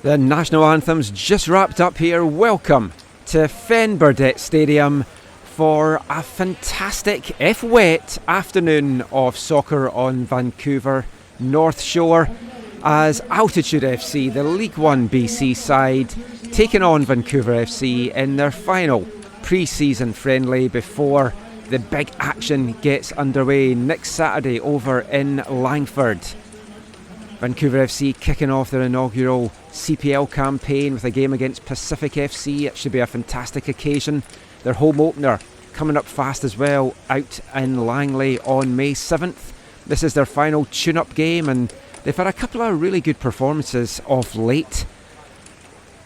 The national anthem's just wrapped up here. Welcome to Fen Burdett Stadium for a fantastic, if wet, afternoon of soccer on Vancouver North Shore as Altitude FC, the League 1 BC side, taking on Vancouver FC in their final pre-season friendly before the big action gets underway next Saturday over in Langford. Vancouver FC kicking off their inaugural CPL campaign with a game against Pacific FC. It should be a fantastic occasion. Their home opener coming up fast as well, out in Langley on May 7th. This is their final tune-up game, and they've had a couple of really good performances of late.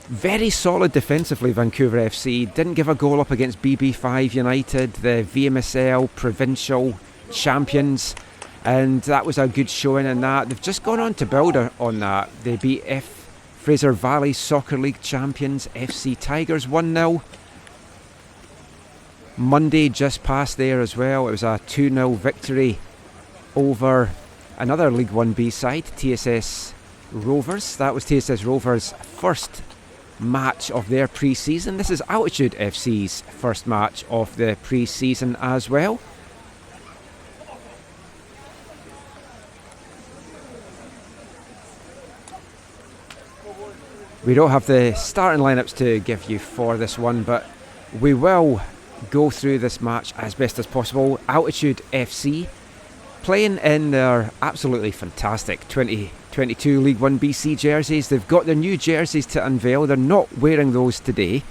Very solid defensively, Vancouver FC. Didn't give a goal up against BB5 United, the VMSL provincial champions, and that was a good showing in that. They've just gone on to build on that. They beat Fraser Valley Soccer League champions FC Tigers 1-0. Monday just passed there as well. It was a 2-0 victory over another League 1 B side, TSS Rovers. That was TSS Rovers' first match of their pre-season. This is Altitude FC's first match of the pre-season as well. We don't have the starting lineups to give you for this one, but we will go through this match as best as possible. Altitude FC playing in their absolutely fantastic 2022 League 1 BC jerseys. They've got their new jerseys to unveil. They're not wearing those today.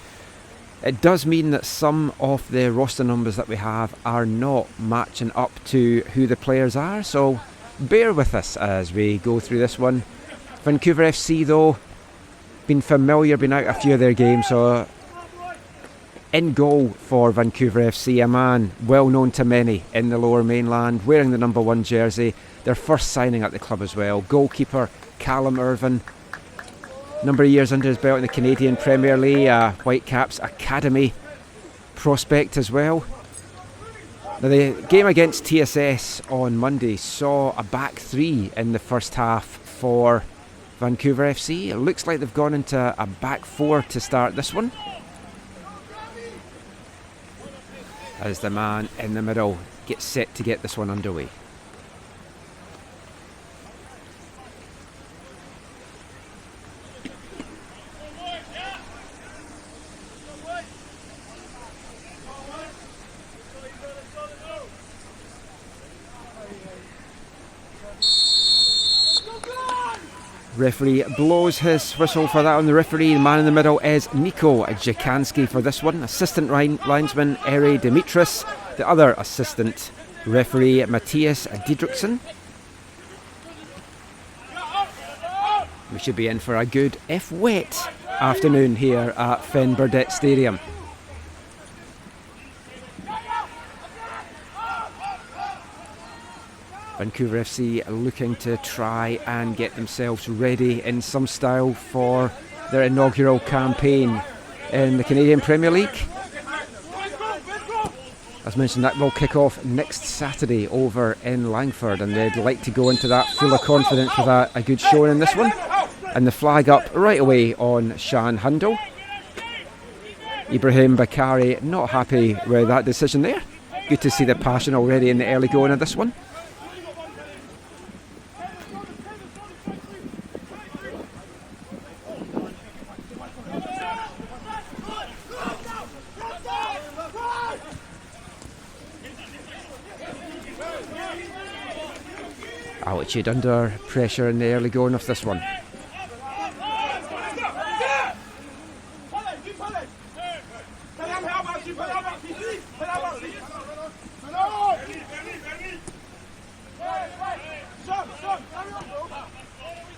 It does mean that some of the roster numbers that we have are not matching up to who the players are, so bear with us as we go through this one. Vancouver FC though, been familiar, been out a few of their games, so in goal for Vancouver FC, a man well known to many in the lower mainland, wearing the number 1 jersey, their first signing at the club as well. Goalkeeper Callum Irvin, number of years under his belt in the Canadian Premier League, Whitecaps Academy prospect as well. Now the game against TSS on Monday saw a back three in the first half for Vancouver FC. It looks like they've gone into a back four to start this one, as the man in the middle gets set to get this one underway. Referee blows his whistle for that on the referee. The man in the middle is Niko Jakanski for this one. Assistant linesman Eri Dimitris. The other assistant referee Matthias Diedrichsen. We should be in for a good, if wet, afternoon here at Fen Burdett Stadium. Vancouver FC looking to try and get themselves ready in some style for their inaugural campaign in the Canadian Premier League. As mentioned, that will kick off next Saturday over in Langford, and they'd like to go into that full of confidence with a good showing in this one. And the flag up right away on Shan Hundle. Ibrahim Bakari not happy with that decision there. Good to see the passion already in the early going of this one. Altitude under pressure in the early going of this one.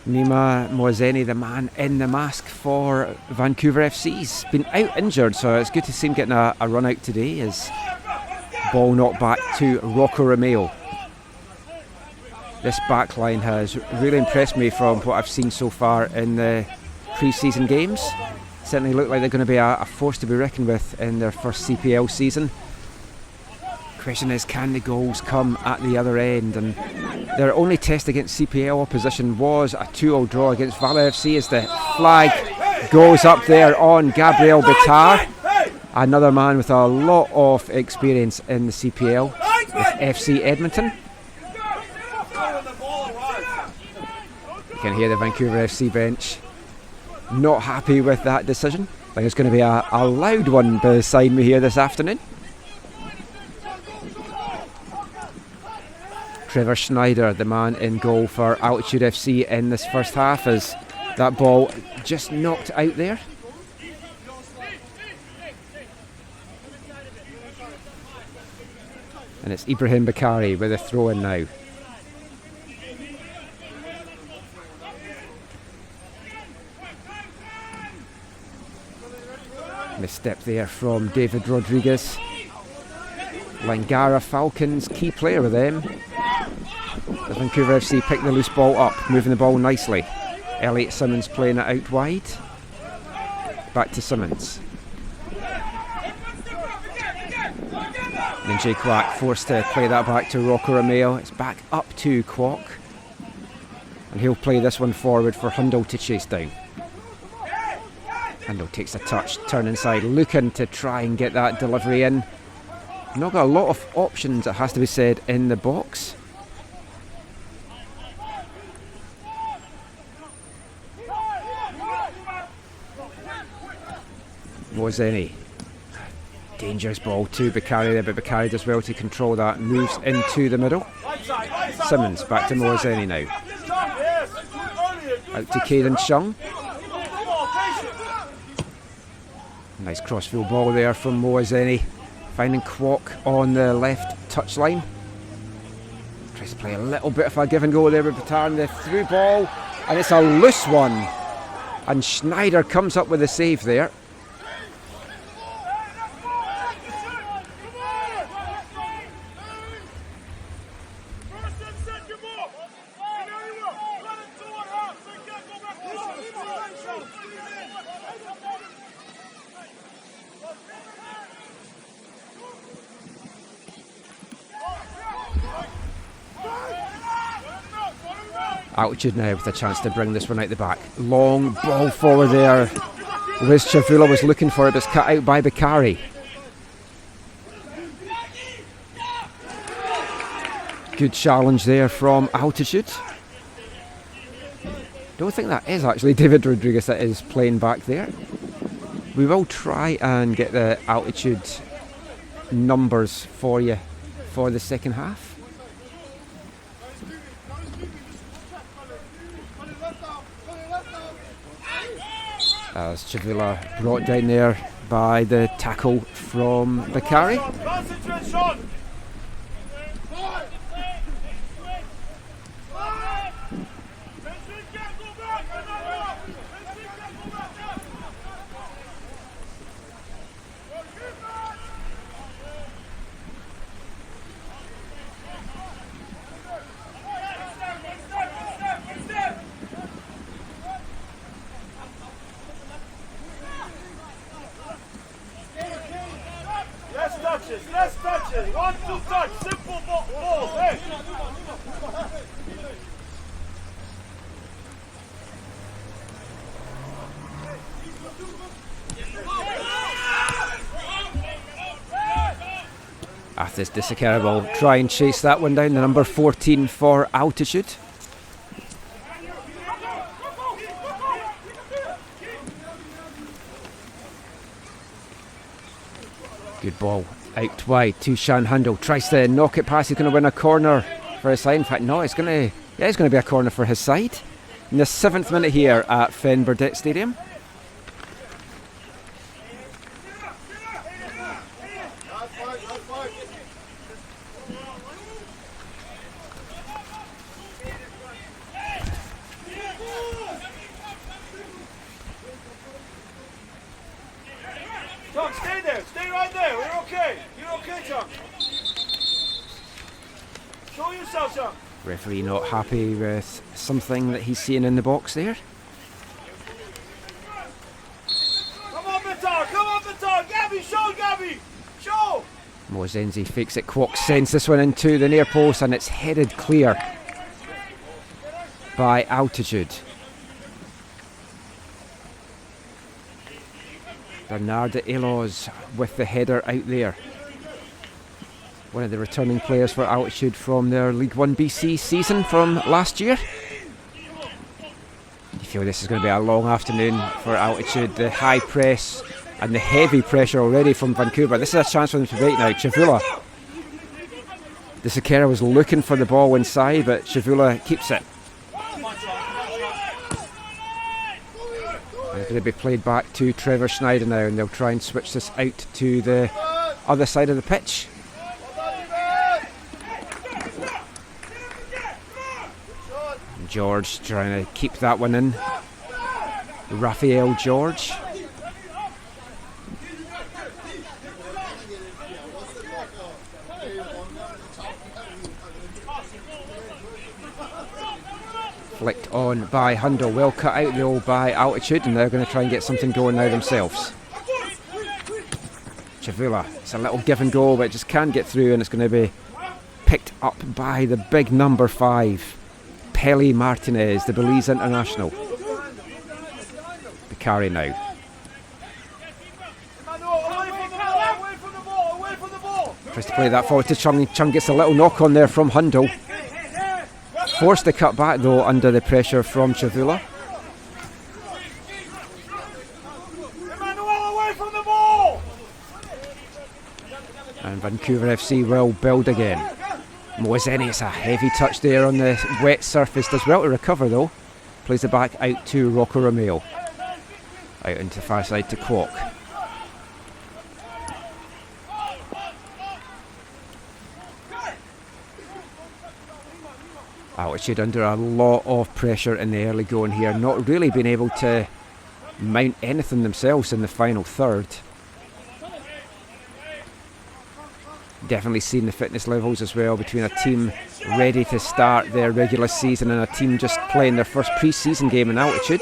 Nima Moazeni, the man in the mask for Vancouver FC's been out injured, so it's good to see him getting a run out today. As ball knocked back to Rocco Romeo. This backline has really impressed me from what I've seen so far in the pre-season games. Certainly look like they're going to be a force to be reckoned with in their first CPL season. Question is, can the goals come at the other end? And Their only test against CPL opposition was a 2-2 draw against Vancouver FC as the flag goes up there on Gabriel Bitar. Another man with a lot of experience in the CPL with FC Edmonton. You can hear the Vancouver FC bench not happy with that decision. I think it's going to be a loud one beside me here this afternoon. Trevor Schneider, the man in goal for Altitude FC in this first half, as that ball just knocked out there. And it's Ibrahim Bakari with a throw in now. Misstep there from David Rodriguez. Langara Falcons, key player with them. As Vancouver FC pick the loose ball up, moving the ball nicely. Elliot Simmons playing it out wide. Back to Simmons. And Jay Kwak forced to play that back to Rocco Romeo. It's back up to Kwok. And he'll play this one forward for Hundle to chase down. Hundle takes a touch, turn inside, looking to try and get that delivery in. Not got a lot of options, it has to be said, in the box. Wozeni. Dangerous ball to Bakari there, but Bakari does well to control that. Moves into the middle. Simmons back to Moazeni now. Out to Caden Chung. Nice crossfield ball there from Moazeni. Finding Kwok on the left touchline. Tries to play a little bit of a give and go there with Batar, the through ball. And it's a loose one. And Schneider comes up with a save there. Altitude now with a chance to bring this one out the back. Long ball forward there. Liz Chavula was looking for it, but it's cut out by Bakari. Good challenge there from Altitude. Don't think that is actually David Rodriguez that is playing back there. We will try and get the Altitude numbers for you for the second half. As Chavula brought down there by the tackle from Bakari. Less touches, 1-2 touch, simple balls, hey! Athis Disakera will try and chase that one down, the number 14 for Altitude. Good ball out wide to Shan Handel. Tries to knock it past. He's going to win a corner for his side. In fact, no, it's going to be a corner for his side. In the 7th minute here at Fen Burdett Stadium. Tom, stay there. Stay right there. We're okay. You're okay, Tom. Show yourself, Tom. Referee not happy with something that he's seeing in the box there. Come on, Batar. Gabby, show, Gabby. Mozenzi fakes it. Kwok sends this one into the near post and it's headed clear. by Altitude. Bernard Eloz with the header out there. One of the returning players for Altitude from their League1 BC season from last year. You feel this is going to be a long afternoon for Altitude. The high press and the heavy pressure already from Vancouver. This is a chance for them to break now. Chavula. De Sequeira was looking for the ball inside, but Chavula keeps it. It's going to be played back to Trevor Schneider now, and they'll try and switch this out to the other side of the pitch. George trying to keep that one in. Raphael George. Flicked on by Hundle. Well cut out though by Altitude, and they're going to try and get something going now themselves. Chavula. It's a little give and go, but it just can't get through, and it's going to be picked up by the big number 5. Pele Martinez, the Belize international. Bakari now. Tries to play that forward to Chung. Chung gets a little knock on there from Hundle. Forced to cut back though under the pressure from Chavula. And Vancouver FC will build again. Moazeni, it's a heavy touch there on the wet surface. Does well to recover though. Plays it back out to Rocco Romeo. Out into the far side to Kwok. Altitude under a lot of pressure in the early going here. Not really being able to mount anything themselves in the final third. Definitely seen the fitness levels as well between a team ready to start their regular season and a team just playing their first pre-season game in Altitude.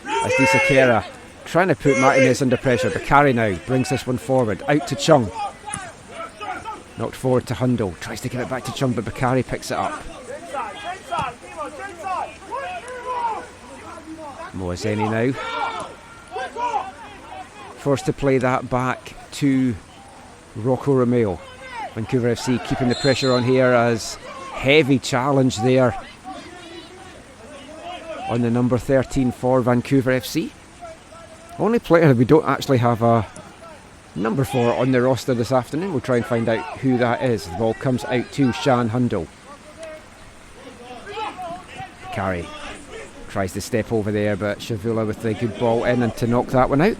As De Sequeira trying to put Martinez under pressure. Bakari now brings this one forward. Out to Chung. Knocked forward to Hundle. Tries to get it back to Chung, but Bakari picks it up. Moazeni now. Forced to play that back to Rocco Romeo. Vancouver FC keeping the pressure on here as heavy challenge there on the number 13 for Vancouver FC. Only player that we don't actually have a number for on the roster this afternoon. We'll try and find out who that is. The ball comes out to Shan Hundle. Carey tries to step over there, but Chavula with the good ball in and to knock that one out.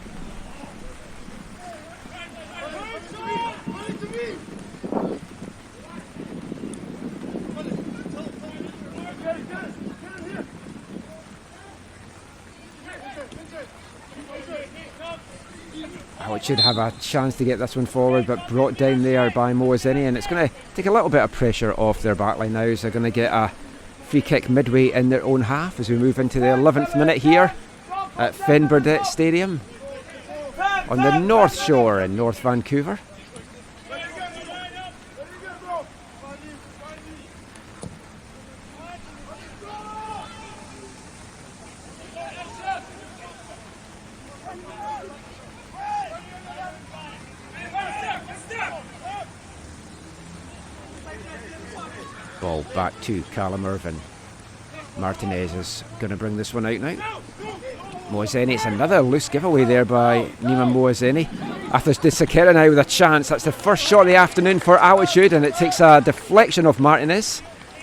It should have a chance to get this one forward, but brought down there by Moazeni, and it's going to take a little bit of pressure off their backline now, so they're going to get a free kick midway in their own half as we move into the 11th minute here at Fen Burdett Stadium on the North Shore in North Vancouver. Ball back to Callum Irvin. Martinez is going to bring this one out now. Moazeni, it's another loose giveaway there by Nima Moazeni. Athos De Sequeira now with a chance. That's the first shot of the afternoon for Altitude, and it takes a deflection of Martinez.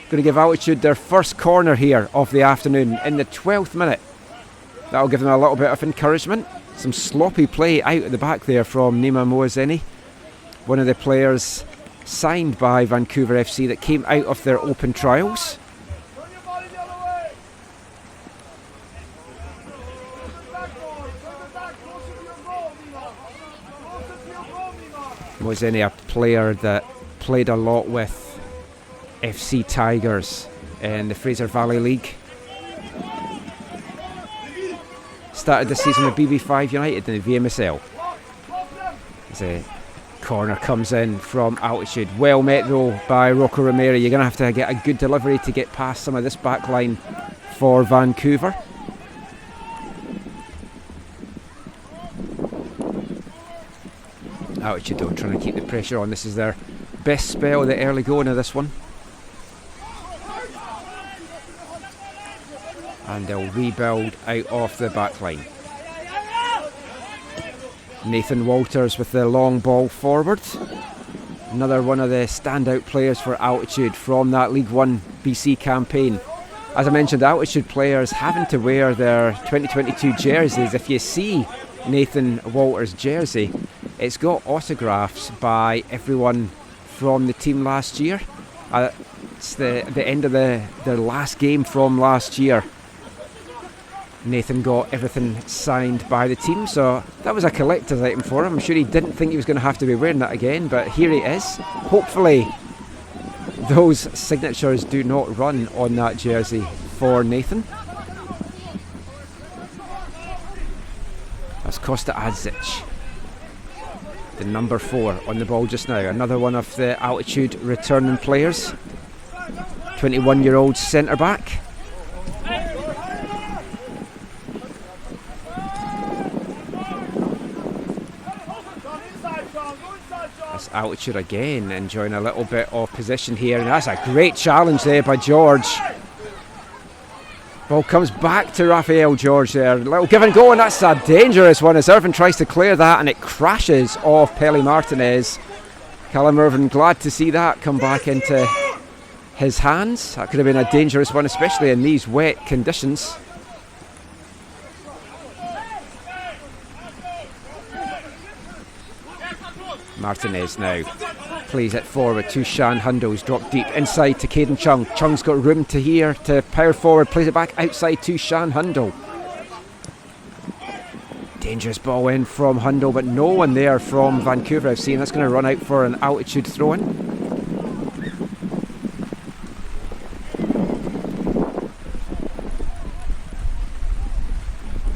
Going to give Altitude their first corner here of the afternoon in the 12th minute. That'll give them a little bit of encouragement. Some sloppy play out at the back there from Nima Moazeni, one of the players signed by Vancouver FC that came out of their open trials. Moazeni, a player that played a lot with FC Tigers in the Fraser Valley League. Started the season with BB5 United in the VMSL. As a corner comes in from Altitude. Well met though by Rocco Romero. You're going to have to get a good delivery to get past some of this back line for Vancouver. Altitude though, trying to keep the pressure on. This is their best spell, the early going of this one. And they'll rebuild out off the back line. Nathan Walters with the long ball forward. Another one of the standout players for Altitude from that League 1 BC campaign. As I mentioned, Altitude players having to wear their 2022 jerseys. If you see Nathan Walters' jersey, it's got autographs by everyone from the team last year. It's the end of their last game from last year. Nathan got everything signed by the team, so that was a collector's item for him. I'm sure he didn't think he was going to have to be wearing that again, but here he is. Hopefully those signatures do not run on that jersey for Nathan. That's Costa Adzic, the number 4 on the ball just now. Another one of the Altitude returning players. 21-year-old centre back. That's Altitude again, enjoying a little bit of possession here, and that's a great challenge there by George. Ball comes back to Raphael George there. A little give and go, and that's a dangerous one as Irvin tries to clear that, and it crashes off Pele Martinez. Callum Irvin glad to see that come back into his hands. That could have been a dangerous one, especially in these wet conditions. Martinez now plays it forward to Shan Hundo. He's dropped deep inside to Caden Chung. Chung's got room to power forward, plays it back outside to Shan Hundo. Dangerous ball in from Hundo, but no one there from Vancouver FC, and that's going to run out for an Altitude throw-in.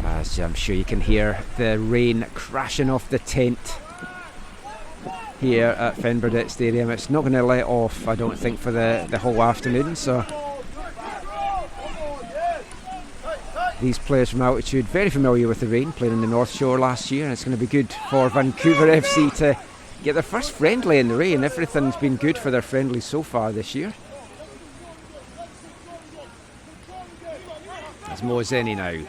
As I'm sure you can hear the rain crashing off the tent here at Fen Burdett Stadium. It's not going to let off, I don't think, for the whole afternoon. So these players from Altitude very familiar with the rain, playing in the North Shore last year, and it's going to be good for Vancouver FC to get their first friendly in the rain. Everything's been good for their friendlies so far this year. There's Moazeni now.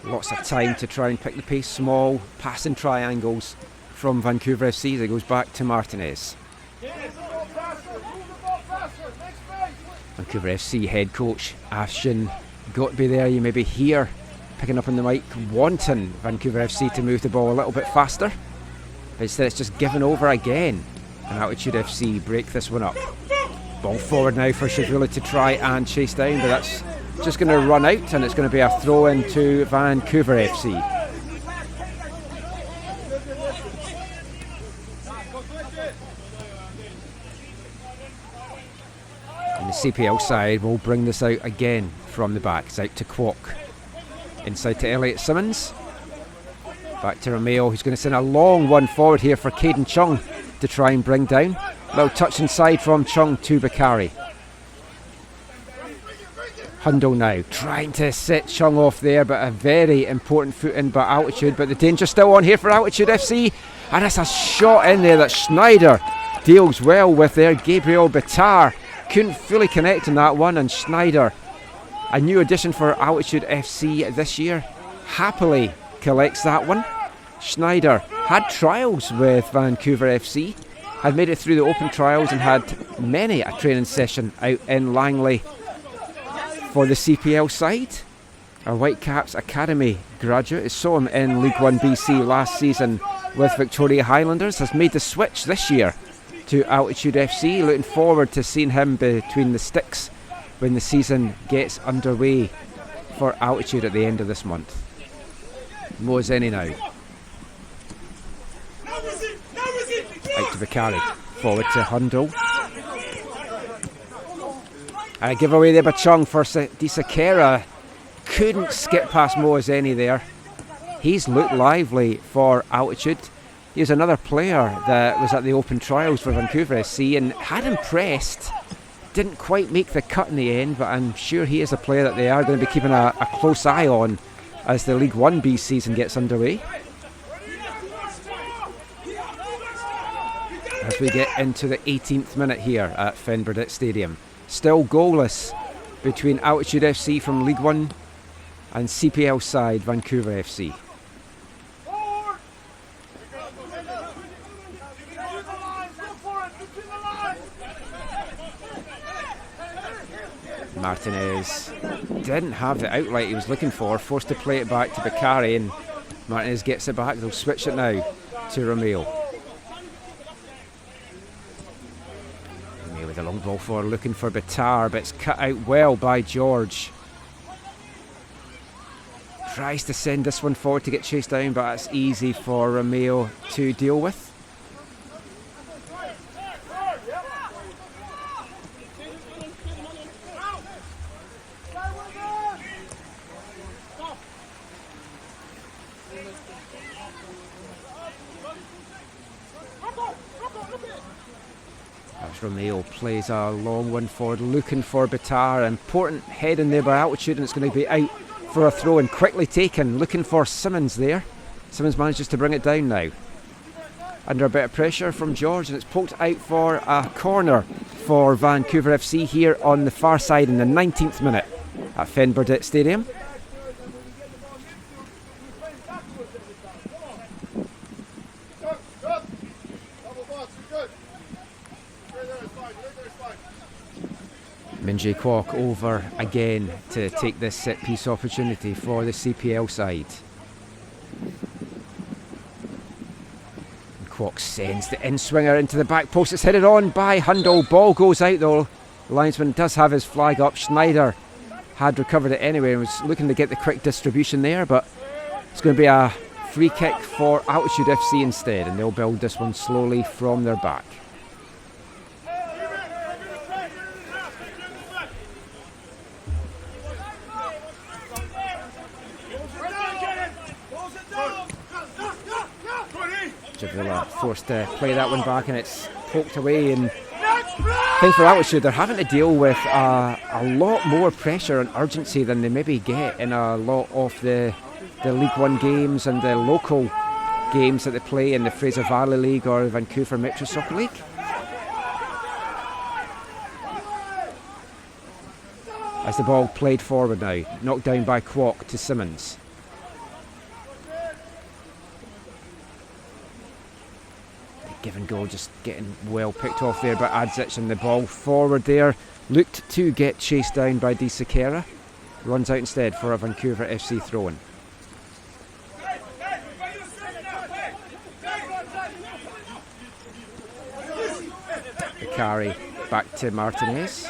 Lots of time to try and pick the pace. Small passing triangles from Vancouver FC as it goes back to Martinez. Vancouver FC head coach Afshin got to be there. You maybe hear picking up on the mic, wanting Vancouver FC to move the ball a little bit faster, but instead it's just given over again, and Altitude FC break this one up. Ball forward now for Shivula to try and chase down, but that's just going to run out, and it's going to be a throw in to Vancouver FC. And the CPL side will bring this out again from the back. It's out to Kwok. Inside to Elliot Simmons. Back to Romeo, who's going to send a long one forward here for Caden Chung to try and bring down. Little touch inside from Chung to Bakari. Hundo now trying to set Chung off there, but a very important foot in by Altitude. But the danger still on here for Altitude FC. And it's a shot in there that Schneider deals well with there. Gabriel Bitar couldn't fully connect on that one, and Schneider, a new addition for Altitude FC this year, happily collects that one. Schneider had trials with Vancouver FC, had made it through the open trials and had many a training session out in Langley for the CPL side. A Whitecaps Academy graduate, saw him in League 1 BC last season with Victoria Highlanders, has made the switch this year to Altitude FC. Looking forward to seeing him between the sticks when the season gets underway for Altitude at the end of this month. Moazeni now. Out to Bakari, forward to Hundo. And a giveaway there by Chung for Disakera. Couldn't skip past Moazeni there. He's looked lively for Altitude. He's another player that was at the open trials for Vancouver SC and had impressed didn't quite make the cut in the end, but I'm sure he is a player that they are going to be keeping a close eye on as the League 1 B season gets underway. As we get into the 18th minute here at Fen Burdett Stadium. Still goalless between Altitude FC from League 1 and CPL side Vancouver FC. Martinez didn't have the outlet he was looking for, forced to play it back to Bakari, and Martinez gets it back. They'll switch it now to Romeo. Romeo with a long ball forward looking for Bitar, but it's cut out well by George. Tries to send this one forward to get chased down, but that's easy for Romeo to deal with. Romeo plays a long one forward, looking for Bitar. Important head in there by Altitude, and it's going to be out for a throw and quickly taken. Looking for Simmons there. Simmons manages to bring it down now. Under a bit of pressure from George, and it's poked out for a corner for Vancouver FC here on the far side in the 19th minute at Fen Burdett Stadium. Minjay Kwok over again to take this set piece opportunity for the CPL side. And Kwok sends the in-swinger into the back post. It's headed on by Hundle. Ball goes out though. The linesman does have his flag up. Schneider had recovered it anyway and was looking to get the quick distribution there, but it's going to be a free kick for Altitude FC instead, and they'll build this one slowly from their back. Javilla forced to play that one back, and it's poked away. And I think for Altitude, they're having to deal with a lot more pressure and urgency than they maybe get in a lot of the League 1 games and the local games that they play in the Fraser Valley League or the Vancouver Metro Soccer League. As the ball played forward now, knocked down by Kwok to Simmons. Give and go just getting well picked off there by Adzic, and the ball forward there looked to get chased down by Di Sakera. Runs out instead for a Vancouver FC throw-in. The carry back to Martinez.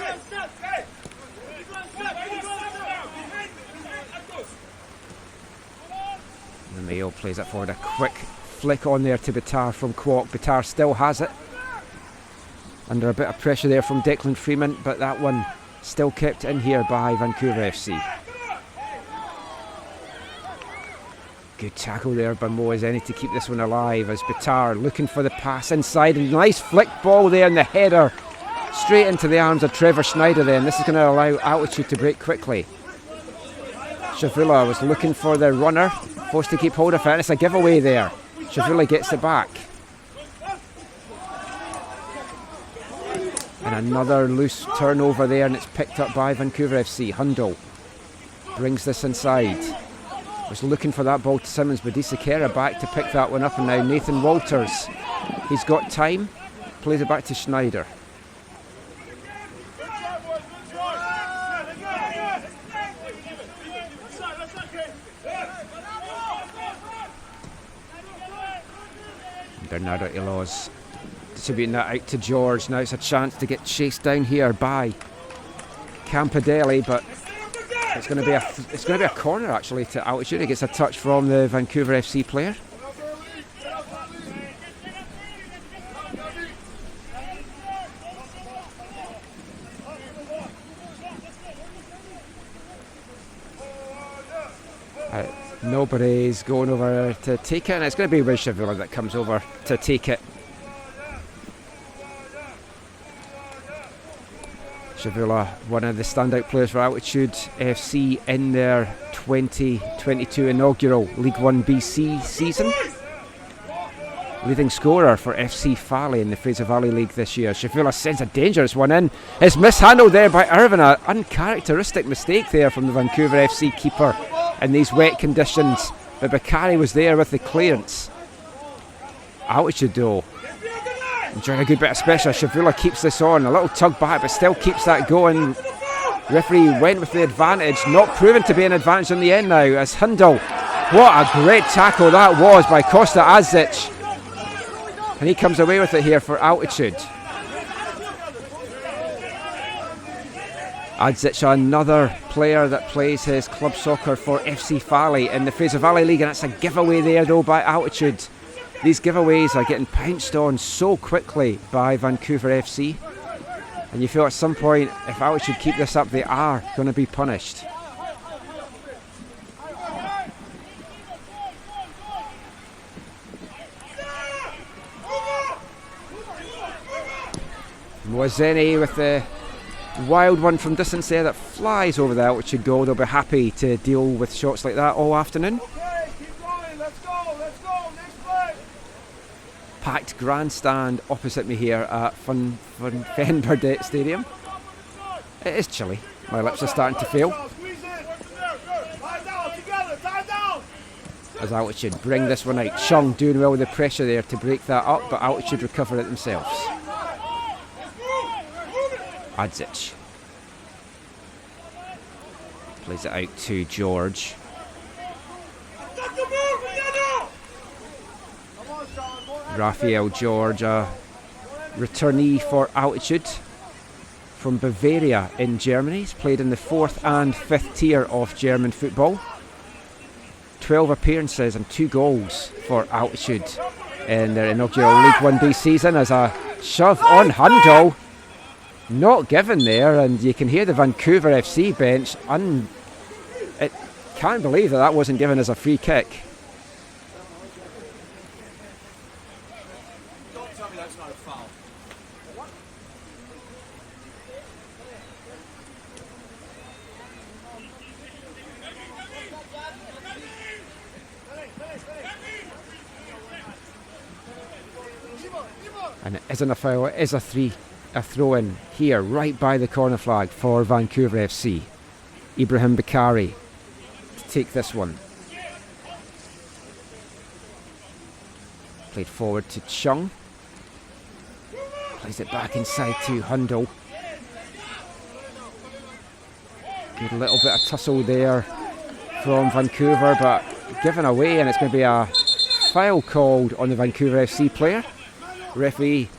Romeo plays it forward, a quick flick on there to Bitar from Kwok. Bitar still has it. Under a bit of pressure there from Declan Freeman, but that one still kept in here by Vancouver FC. Good tackle there by Mo Azeni to keep this one alive, as Bitar looking for the pass inside, and nice flick ball there, and the header straight into the arms of Trevor Schneider then. This is going to allow Altitude to break quickly. Shavula was looking for the runner, forced to keep hold of it, and it's a giveaway there. Shavula gets it back. And another loose turnover there, and it's picked up by Vancouver FC. Hundle brings this inside. Was looking for that ball to Simmons, but Di Sakera back to pick that one up, and now Nathan Walters. He's got time, plays it back to Schneider. Bernardo Eloz distributing that out to George. Now it's a chance to get chased down here by Campadelli, but it's going to be a corner actually to Altitude. It gets a touch from the Vancouver FC player. Nobody's going over to take it, and it's going to be Shavula that comes over to take it. Shavula, one of the standout players for Altitude FC in their 2022 inaugural League 1 BC season. Leading scorer for FC Valley in the Fraser Valley League this year. Shavula sends a dangerous one in. It's mishandled there by Irvin. An uncharacteristic mistake there from the Vancouver FC keeper in these wet conditions. But Bakari was there with the clearance. Altitude though, enjoying a good bit of special. Shavula keeps this on. A little tug back, but still keeps that going. Referee went with the advantage. Not proven to be an advantage in the end now as Hindle. What a great tackle that was by Costa Azic. And he comes away with it here for Altitude. Azic, another player that plays his club soccer for FC Valley in the Fraser Valley League, and it's a giveaway there though by Altitude. These giveaways are getting pounced on so quickly by Vancouver FC, and you feel at some point if Altitude keep this up they are going to be punished. Mwazeni with the wild one from distance there that flies over the Altitude goal. They'll be happy to deal with shots like that all afternoon. Okay, keep going. Let's go. Next play. Packed grandstand opposite me here at Fen Burdett Stadium. It is chilly. My lips are starting to fail. As Altitude bring this one out. Chung doing well with the pressure there to break that up, but Altitude recover it themselves. Adzic plays it out to George. Raphael George, a returnee for Altitude from Bavaria in Germany. He's played in the 4th and 5th tier of German football. 12 appearances and 2 goals for Altitude in their inaugural League 1 B season. As a shove on Handel. Not given there, and you can hear the Vancouver FC bench. It can't believe that wasn't given as a free kick. Don't tell me that's not a foul. What? And it isn't a foul, it is a throw in here right by the corner flag for Vancouver FC. Ibrahim Bakari to take this one. Played forward to Chung. Plays it back inside to Hundle. Good little bit of tussle there from Vancouver, but given away, and it's going to be a foul called on the Vancouver FC player. Referee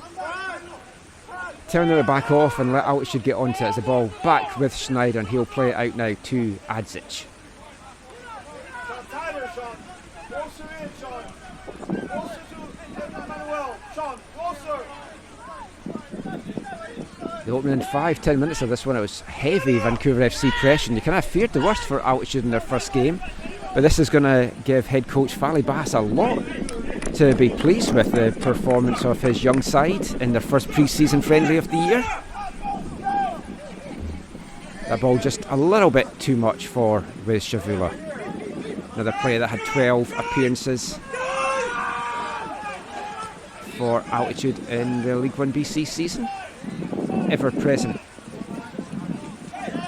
turn it back off and let Altitude get onto it as the ball back with Schneider, and he'll play it out now to Adzic. Tighter, Sean. Closer in, Sean. Closer to Manuel. Sean, closer. The opening 5-10 minutes of this one, it was heavy Vancouver FC pressure. You kind of feared the worst for Altitude in their first game, but this is going to give head coach Fally Bass a lot to be pleased with the performance of his young side in their first pre-season friendly of the year. That ball just a little bit too much for Wes Shavula. Another player that had 12 appearances for Altitude in the League 1 BC season. Ever present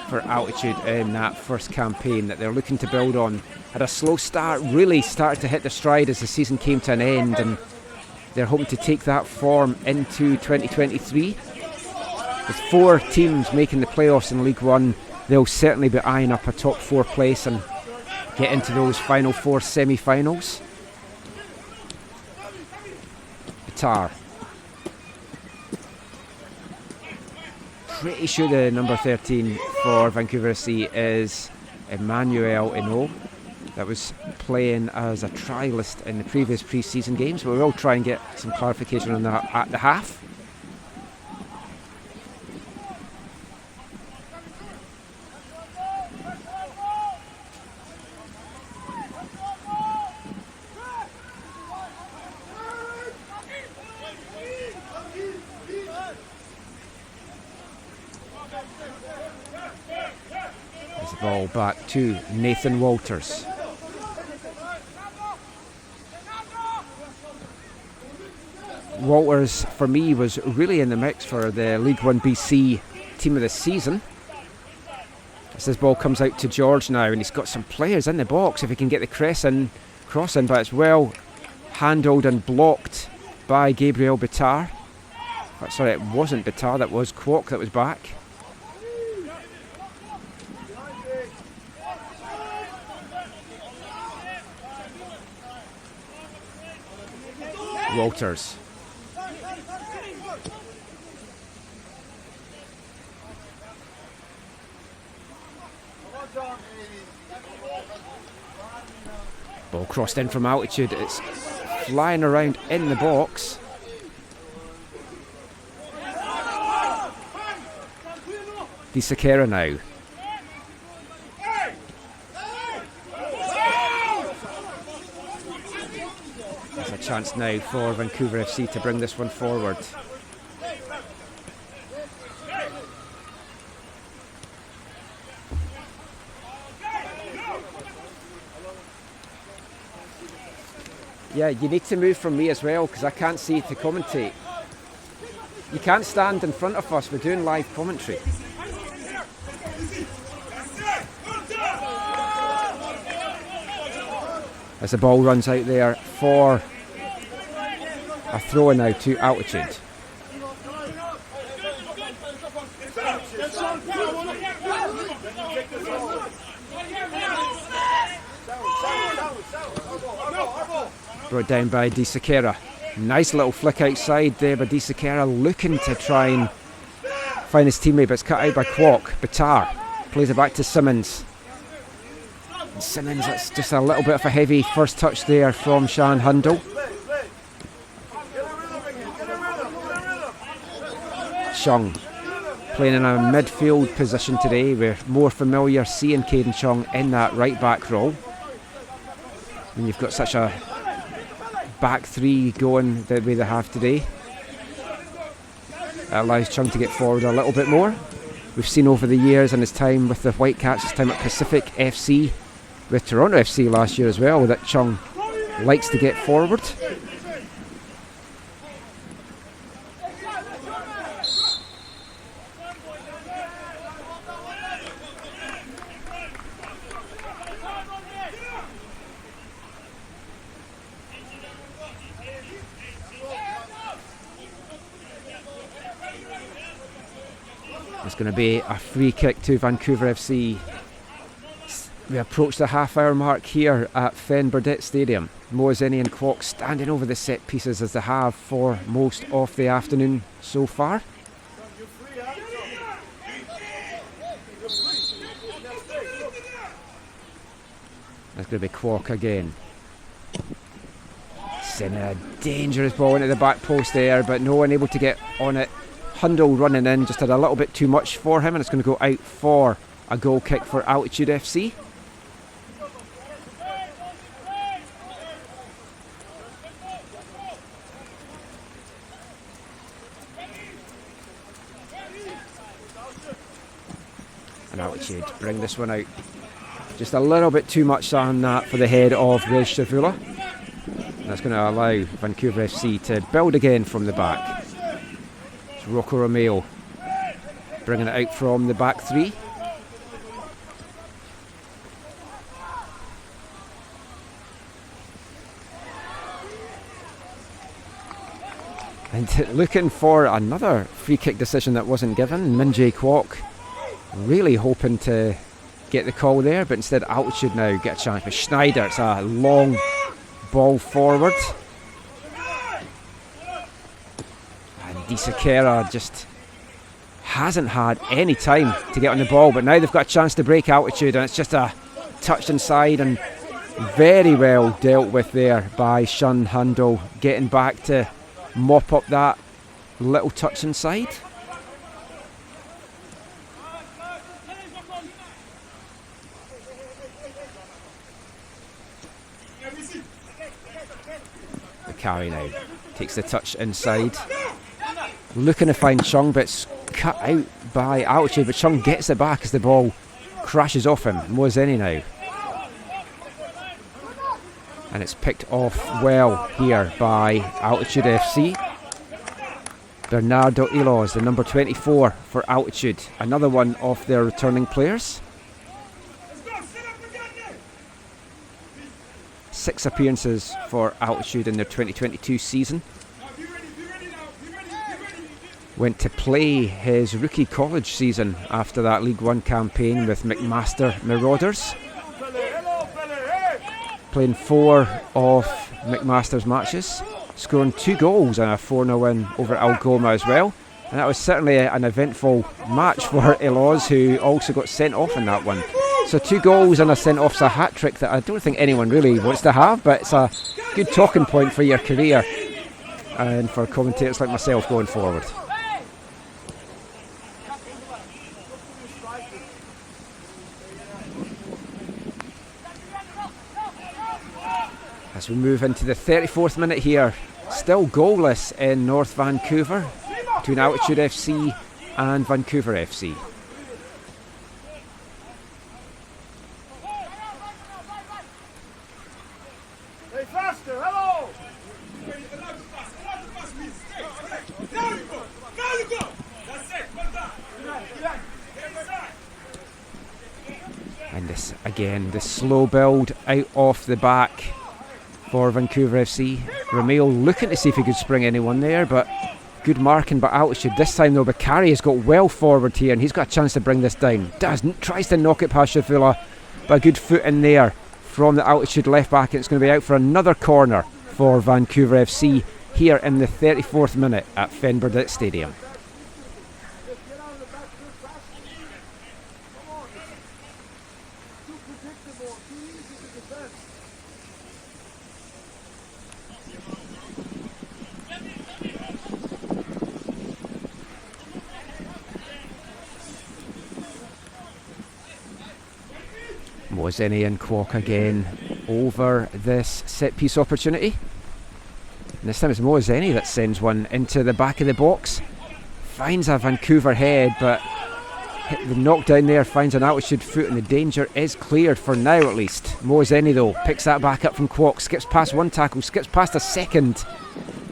for Altitude in that first campaign that they're looking to build on. Had a slow start, really started to hit their stride as the season came to an end, and they're hoping to take that form into 2023. With 4 teams making the playoffs in League 1, they'll certainly be eyeing up a top 4 place and get into those final 4 semi-finals. Bitar. Pretty sure the number 13 for Vancouver FC is Emmanuel Eno. That was playing as a trialist in the previous pre-season games, but we will try and get some clarification on that at the half. Ball back to Nathan Walters. Walters, for me, was really in the mix for the League1 BC Team of the Season. As this ball comes out to George now, and he's got some players in the box if he can get the crossing, but it's well handled and blocked by Gabriel Bitar. Sorry, it wasn't Bitar, that was Kwok that was back. Walters. Ball crossed in from altitude. It's flying around in the box. Di Sakera now. There's a chance now for Vancouver FC to bring this one forward. Yeah, you need to move from me as well because I can't see to commentate. You can't stand in front of us, we're doing live commentary. As the ball runs out there for a throw now to altitude. Brought down by Di Sakera. Nice little flick outside there by Di Sakera, looking to try and find his teammate, but it's cut out by Kwok. Bitar plays it back to Simmons. Simmons, that's just a little bit of a heavy first touch there from Shan Hundle. Chung playing in a midfield position today. We're more familiar seeing Caden Chung in that right back role. And you've got such a back three going the way they have today. It allows Chung to get forward a little bit more. We've seen over the years in his time with the Whitecaps, his time at Pacific FC, with Toronto FC last year as well, that Chung likes to get forward. It's going to be a free kick to Vancouver FC. We approach the half-hour mark here at Fen Burdett Stadium. Moazeni and Kwok standing over the set pieces as they have for most of the afternoon so far. That's going to be Kwok again. Sending a dangerous ball into the back post there, but no one able to get on it. Hundle running in, just had a little bit too much for him, and it's going to go out for a goal kick for Altitude FC. And Altitude bring this one out. Just a little bit too much on that for the head of Rez Shavula. That's going to allow Vancouver FC to build again from the back. It's Rocco Romeo bringing it out from the back three. And looking for another free kick decision that wasn't given. Min-Jae Kwok really hoping to get the call there, but instead Altitude now get a chance with Schneider. It's a long ball forward. Di Sakera just hasn't had any time to get on the ball, but now they've got a chance to break Altitude, and it's just a touch inside and very well dealt with there by Shun Handel, getting back to mop up that little touch inside. The carry now takes the touch inside. Looking to find Chung, but it's cut out by Altitude, but Chung gets it back as the ball crashes off him. Moazeni now. And it's picked off well here by Altitude FC. Bernardo Ilos, the number 24 for Altitude, another one of their returning players. 6 appearances for Altitude in their 2022 season. Went to play his rookie college season after that League 1 campaign with McMaster Marauders. Playing 4 of McMaster's matches, scoring 2 goals and a 4-0 win over Algoma as well. And that was certainly an eventful match for Eloz, who also got sent off in that one. So 2 goals and a sent-off's a hat-trick that I don't think anyone really wants to have, but it's a good talking point for your career and for commentators like myself going forward. As we move into the 34th minute here, still goalless in North Vancouver between Altitude FC and Vancouver FC. Hey, faster, hello! And this again, the slow build out off the back for Vancouver FC. Romeo looking to see if he could spring anyone there, but good marking by Altitude. This time though, Bakari has got well forward here and he's got a chance to bring this down. Tries to knock it past Shavula, but a good foot in there from the Altitude left back, and it's going to be out for another corner for Vancouver FC here in the 34th minute at Fen Burdett Stadium. Moazeni and Kwok again over this set piece opportunity. And this time it's Moazeni that sends one into the back of the box. Finds a Vancouver head, but the knockdown there finds an Altitude foot, and the danger is cleared for now at least. Moazeni though picks that back up from Kwok, skips past one tackle, skips past a second.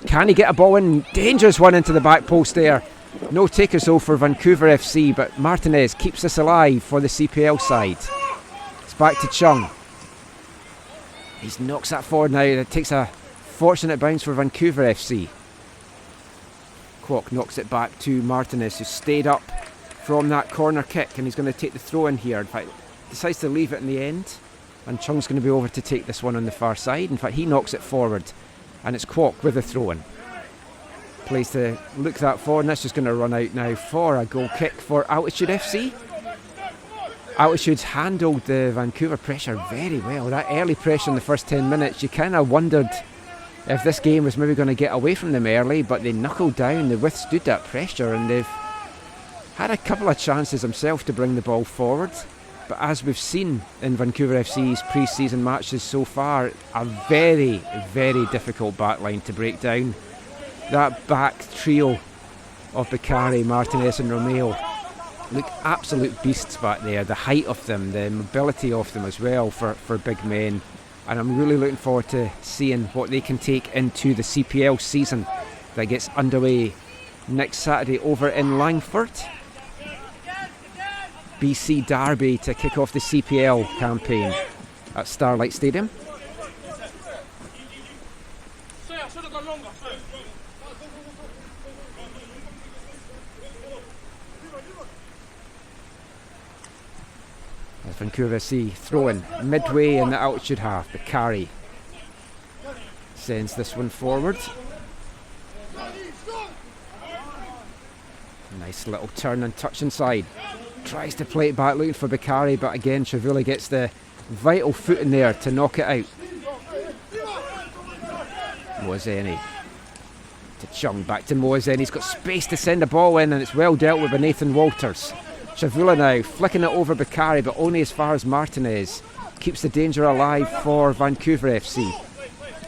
Can he get a ball in? Dangerous one into the back post there. No takers though for Vancouver FC, but Martinez keeps this alive for the CPL side. Back to Chung. He knocks that forward now. It takes a fortunate bounce for Vancouver FC. Kwok knocks it back to Martinez, who stayed up from that corner kick, and he's going to take the throw in here. In fact, decides to leave it in the end, and Chung's going to be over to take this one on the far side. In fact, he knocks it forward, and it's Kwok with the throw in. Plays to look that forward, and that's just going to run out now for a goal kick for Altitude FC. Altitude's handled the Vancouver pressure very well. That early pressure in the first 10 minutes, you kind of wondered if this game was maybe going to get away from them early, but they knuckled down, they withstood that pressure, and they've had a couple of chances themselves to bring the ball forward. But as we've seen in Vancouver FC's pre-season matches so far, a very, very difficult backline to break down. That back trio of Bakari, Martinez and Romeo look absolute beasts back there. The height of them, the mobility of them as well for big men. And I'm really looking forward to seeing what they can take into the CPL season that gets underway next Saturday over in Langford. BC Derby to kick off the CPL campaign at Starlight Stadium. Vancouver FC throwing midway in the Altitude half. The carry sends this one forward. Nice little turn and touch inside. Tries to play it back, looking for Bakari, but again Chavula gets the vital foot in there to knock it out. Moazeni to Chung, back to Moazeni. He's got space to send the ball in, and it's well dealt with by Nathan Walters. Chavula now flicking it over Bakari, but only as far as Martinez. Keeps the danger alive for Vancouver FC.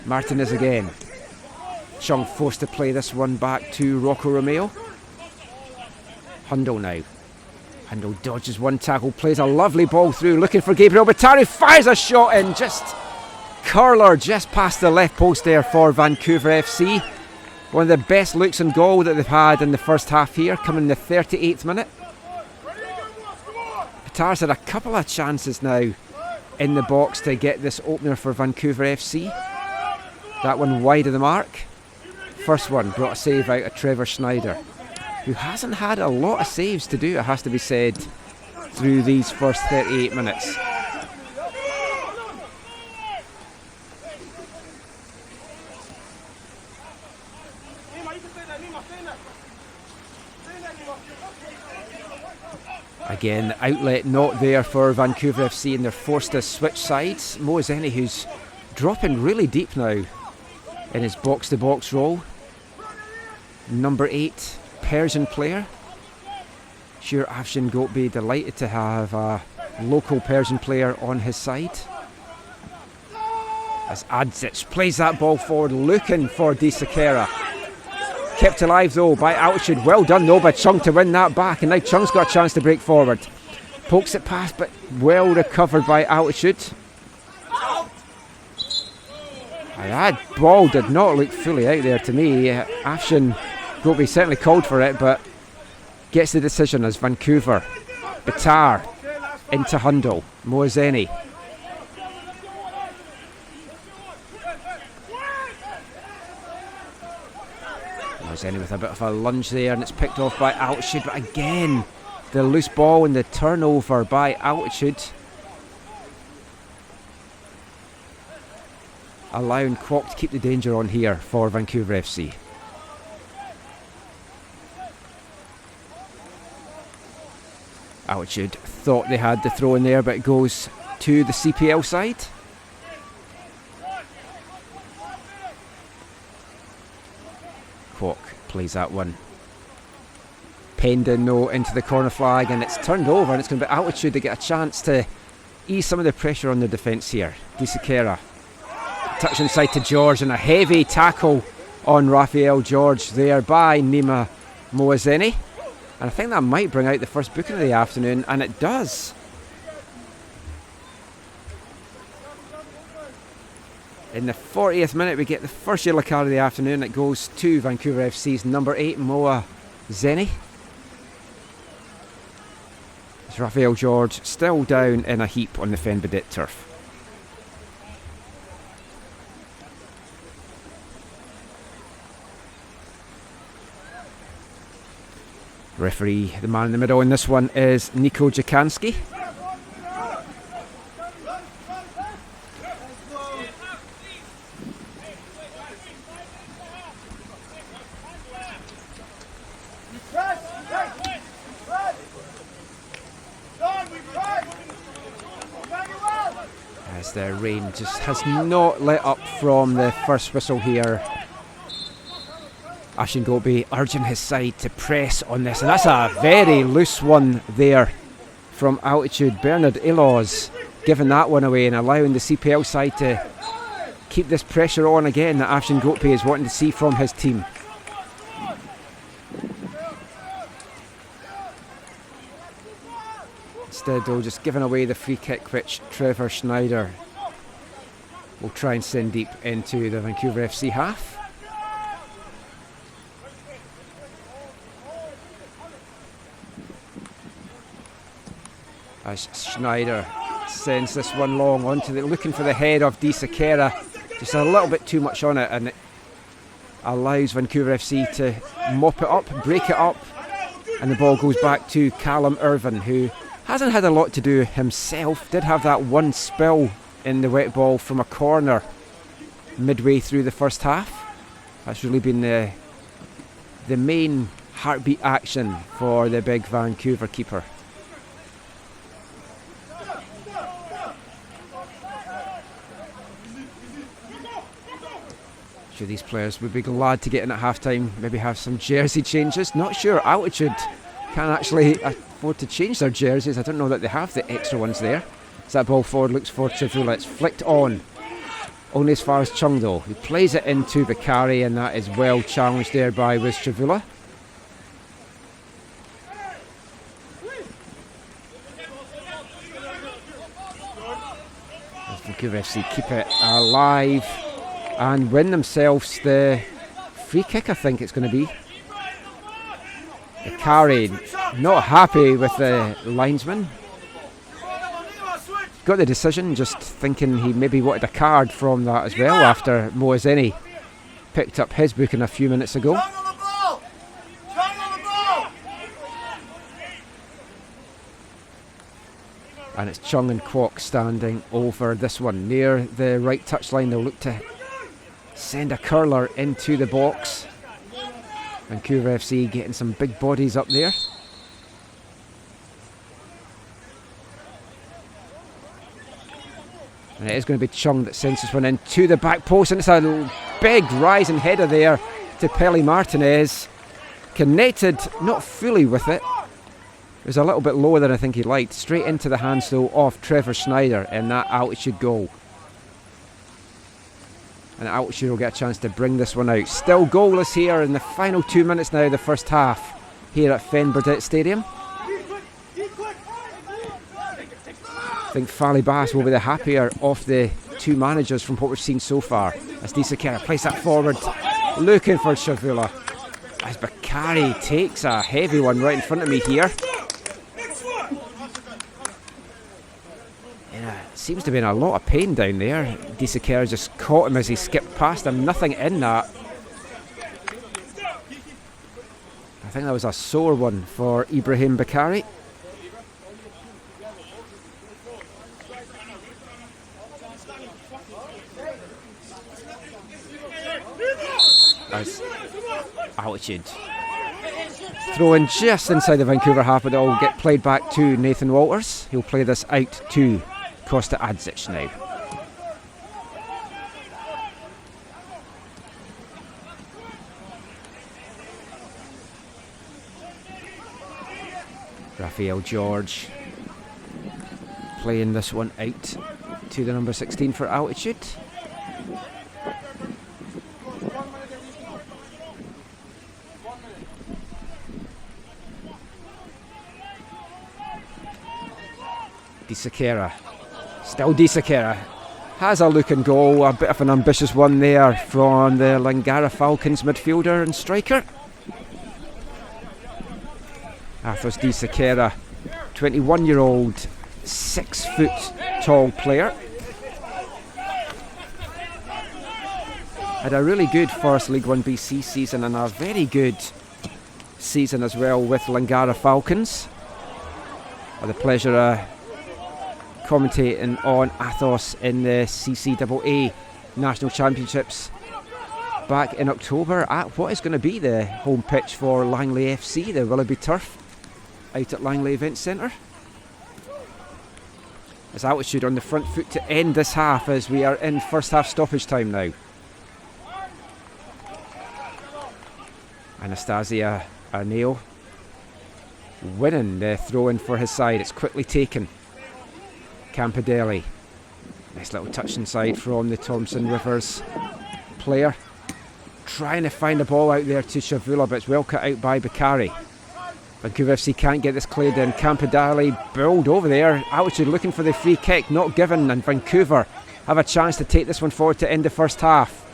Martinez again. Chung forced to play this one back to Rocco Romeo. Hundle now. Handel dodges one tackle, plays a lovely ball through, looking for Gabriel Batari, fires a shot in, just curler just past the left post there for Vancouver FC. One of the best looks on goal that they've had in the first half here, coming in the 38th minute. Batari's had a couple of chances now in the box to get this opener for Vancouver FC. That one wide of the mark. First one brought a save out of Trevor Schneider, who hasn't had a lot of saves to do, it has to be said, through these first 38 minutes. Again, the outlet not there for Vancouver FC, and they're forced to switch sides. Moazeni, who's dropping really deep now in his box-to-box role. Number 8, Persian player. Sure, Afshin Goat be delighted to have a local Persian player on his side. As Adzic plays that ball forward, looking for Disakera. Kept alive though by Altitude. Well done though by Chung to win that back, and now Chung's got a chance to break forward. Pokes it past, but well recovered by Altitude. That ball did not look fully out there to me. Afshin Gopi certainly called for it, but gets the decision as Vancouver. Bitar into Hundle. Moazeni. Moazeni with a bit of a lunge there, and it's picked off by Altitude, but again the loose ball and the turnover by Altitude, allowing Kwok to keep the danger on here for Vancouver FC. Altitude thought they had the throw in there, but it goes to the CPL side. Kwok plays that one. Penned in though into the corner flag, and it's turned over, and it's going to be Altitude to get a chance to ease some of the pressure on the defence here. Disakera. Touch inside to George, and a heavy tackle on Raphael George there by Nima Moazeni. And I think that might bring out the first booking of the afternoon, and it does. In the 40th minute, we get the first yellow card of the afternoon. It goes to Vancouver FC's number 8, Moazeni. As Raphael George still down in a heap on the Fen Burdett turf. Referee, the man in the middle in this one, is Niko Jakanski. As the rain just has not let up from the first whistle here. Ashin Gopi urging his side to press on this, and that's a very loose one there from Altitude. Bernard Iloz giving that one away and allowing the CPL side to keep this pressure on again that Ashin Gopi is wanting to see from his team. Instead though, just giving away the free kick, which Trevor Schneider will try and send deep into the Vancouver FC half. As Schneider sends this one long onto the, looking for the head of Disakera, just a little bit too much on it, and it allows Vancouver FC to mop it up, break it up, and the ball goes back to Callum Irvin, who hasn't had a lot to do himself. Did have that one spill in the wet ball from a corner midway through the first half. That's really been the main heartbeat action for the big Vancouver keeper. Sure, these players would be glad to get in at half-time, maybe have some jersey changes. Not sure Altitude can actually afford to change their jerseys. I don't know that they have the extra ones there. As that ball forward looks for Trivula, it's flicked on. Only as far as Chung though. He plays it into Bakari, and that is well challenged there by Wiz Trivula. Vancouver FC keep it alive and win themselves the free kick, I think it's going to be. The carry, not happy with the linesman. Got the decision, just thinking he maybe wanted a card from that as well after Moazeni picked up his booking a few minutes ago. And it's Chung and Kwok standing over this one near the right touchline. They'll look to send a curler into the box. Vancouver FC getting some big bodies up there. And it is going to be Chung that sends this one into the back post, and it's a big rising header there to Peli Martinez. Connected, not fully with it. It was a little bit lower than I think he liked. Straight into the hands though of Trevor Schneider in that altitude goal. And altitude will get a chance to bring this one out. Still goalless here in the final 2 minutes now, the first half, here at Fen Burdett Stadium. I think Fally Bass will be the happier of the two managers from what we've seen so far. As Disakera plays that forward, looking for Shavula. As Bakari takes a heavy one right in front of me here. Seems to be in a lot of pain down there. Disakera just caught him as he skipped past him. Nothing in that. I think that was a sore one for Ibrahim Bakari. As altitude throw-in just inside the Vancouver half, but it will get played back to Nathan Walters. He'll play this out to Kosta Adzic now. Raphael George playing this one out to the number 16 for altitude. Disakera. Still Disakera. Has a look and goal. A bit of an ambitious one there from the Langara Falcons midfielder and striker. Athos Disakera, 21-year-old, 6 foot tall player. Had a really good first League 1 BC season and a very good season as well with Langara Falcons. I had the pleasure of commentating on Athos in the CCAA National Championships back in October at what is going to be the home pitch for Langley FC, the Willoughby Turf, out at Langley Event Centre. As altitude on the front foot to end this half as we are in first half stoppage time now. Anastasia Arneo winning the throw-in for his side. It's quickly taken. Campidelli. Nice little touch inside from the Thompson Rivers player. Trying to find the ball out there to Shavula, but it's well cut out by Bakari. Vancouver FC can't get this cleared in. Campidelli bowled over there. Altitude looking for the free kick, not given, and Vancouver have a chance to take this one forward to end the first half.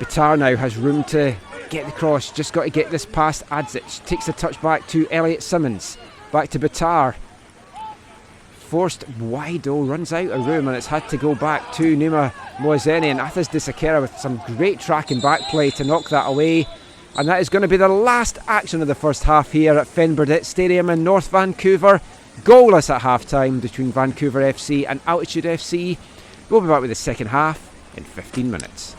Bitar now has room to get the cross, just got to get this past Adzic. Takes the touch back to Elliot Simmons. Back to Bitar. Forced wide, runs out of room, and it's had to go back to Numa Moazeni, and Athos Disakera with some great tracking back play to knock that away. And that is going to be the last action of the first half here at Fen Burdett Stadium in North Vancouver. Goalless at half time between Vancouver FC and Altitude FC. We'll be back with the second half in 15 minutes.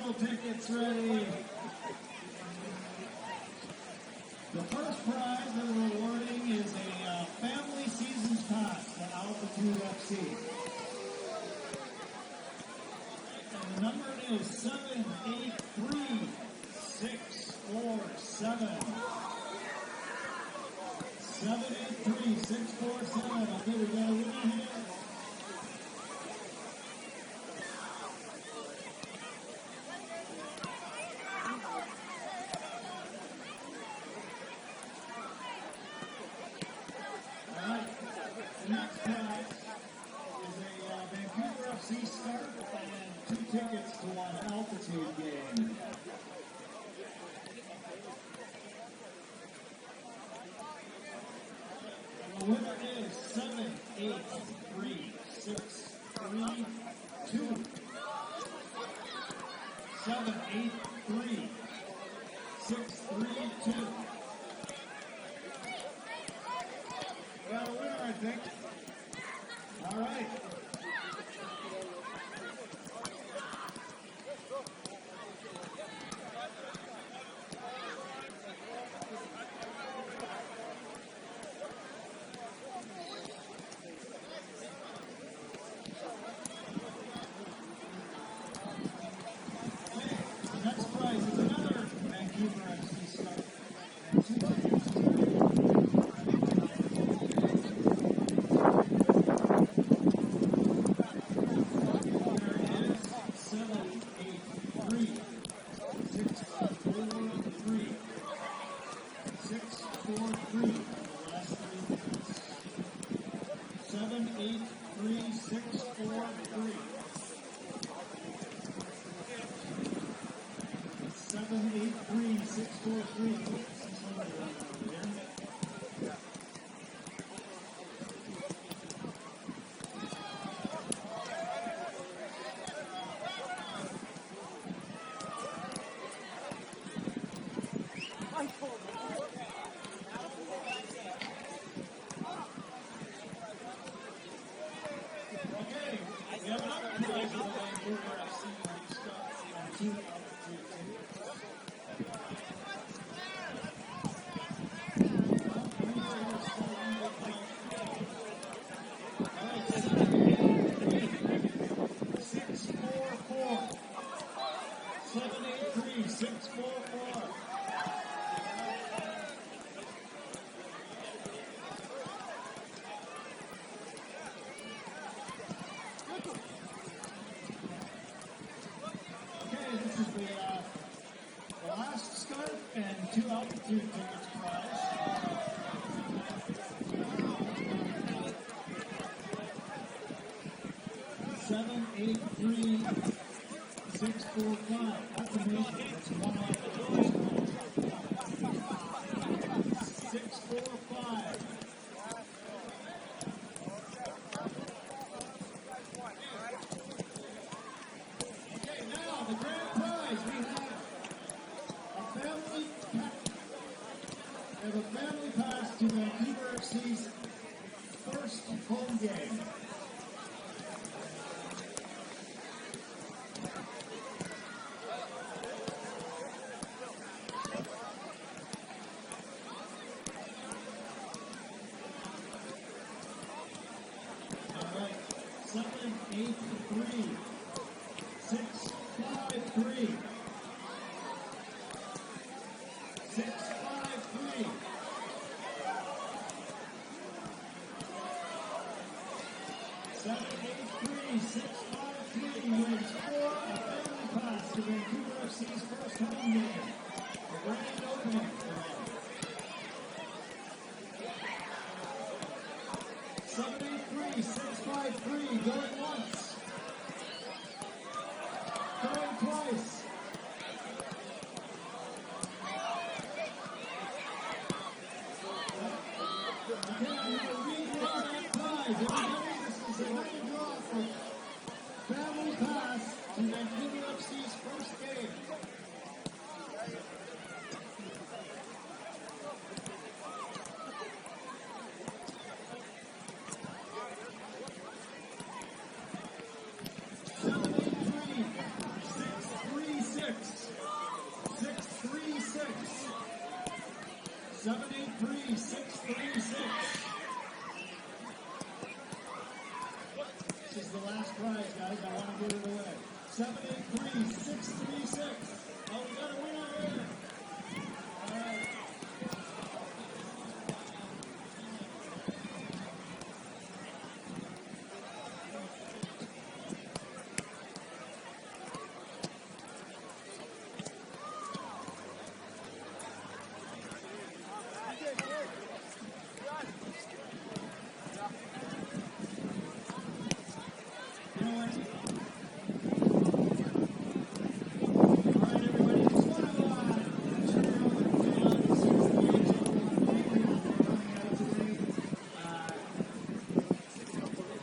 raffle tickets ready. The first prize that we're awarding is a family seasons pass to Altitude FC. And the number is 783-647. 783-647. Okay, we got a winner here. Next prize is a Vancouver FC scarf and 2 tickets to an altitude game. The winner is 783-632. 783-632. We got a winner, I think. All right. Next prize is another Vancouver FC scarf. And 2 tickets. We have another prize of the Vancouver FC scarf and 2 altitude tickets. The last scarf and 2 altitude tickets prize. 783-645. That's amazing. That's 1 altitude. 645. Okay, now the grand prize. We have a family pass to Vancouver FC's first home game. All right, 783-653. 653. 783-653 wins for a family pass to Vancouver FC's first home game. A grand opening for them. 783-653 going once. Going twice. 636. This is the last prize, guys. I want to give it away. 783-636. Oh, we got a winner here. All right.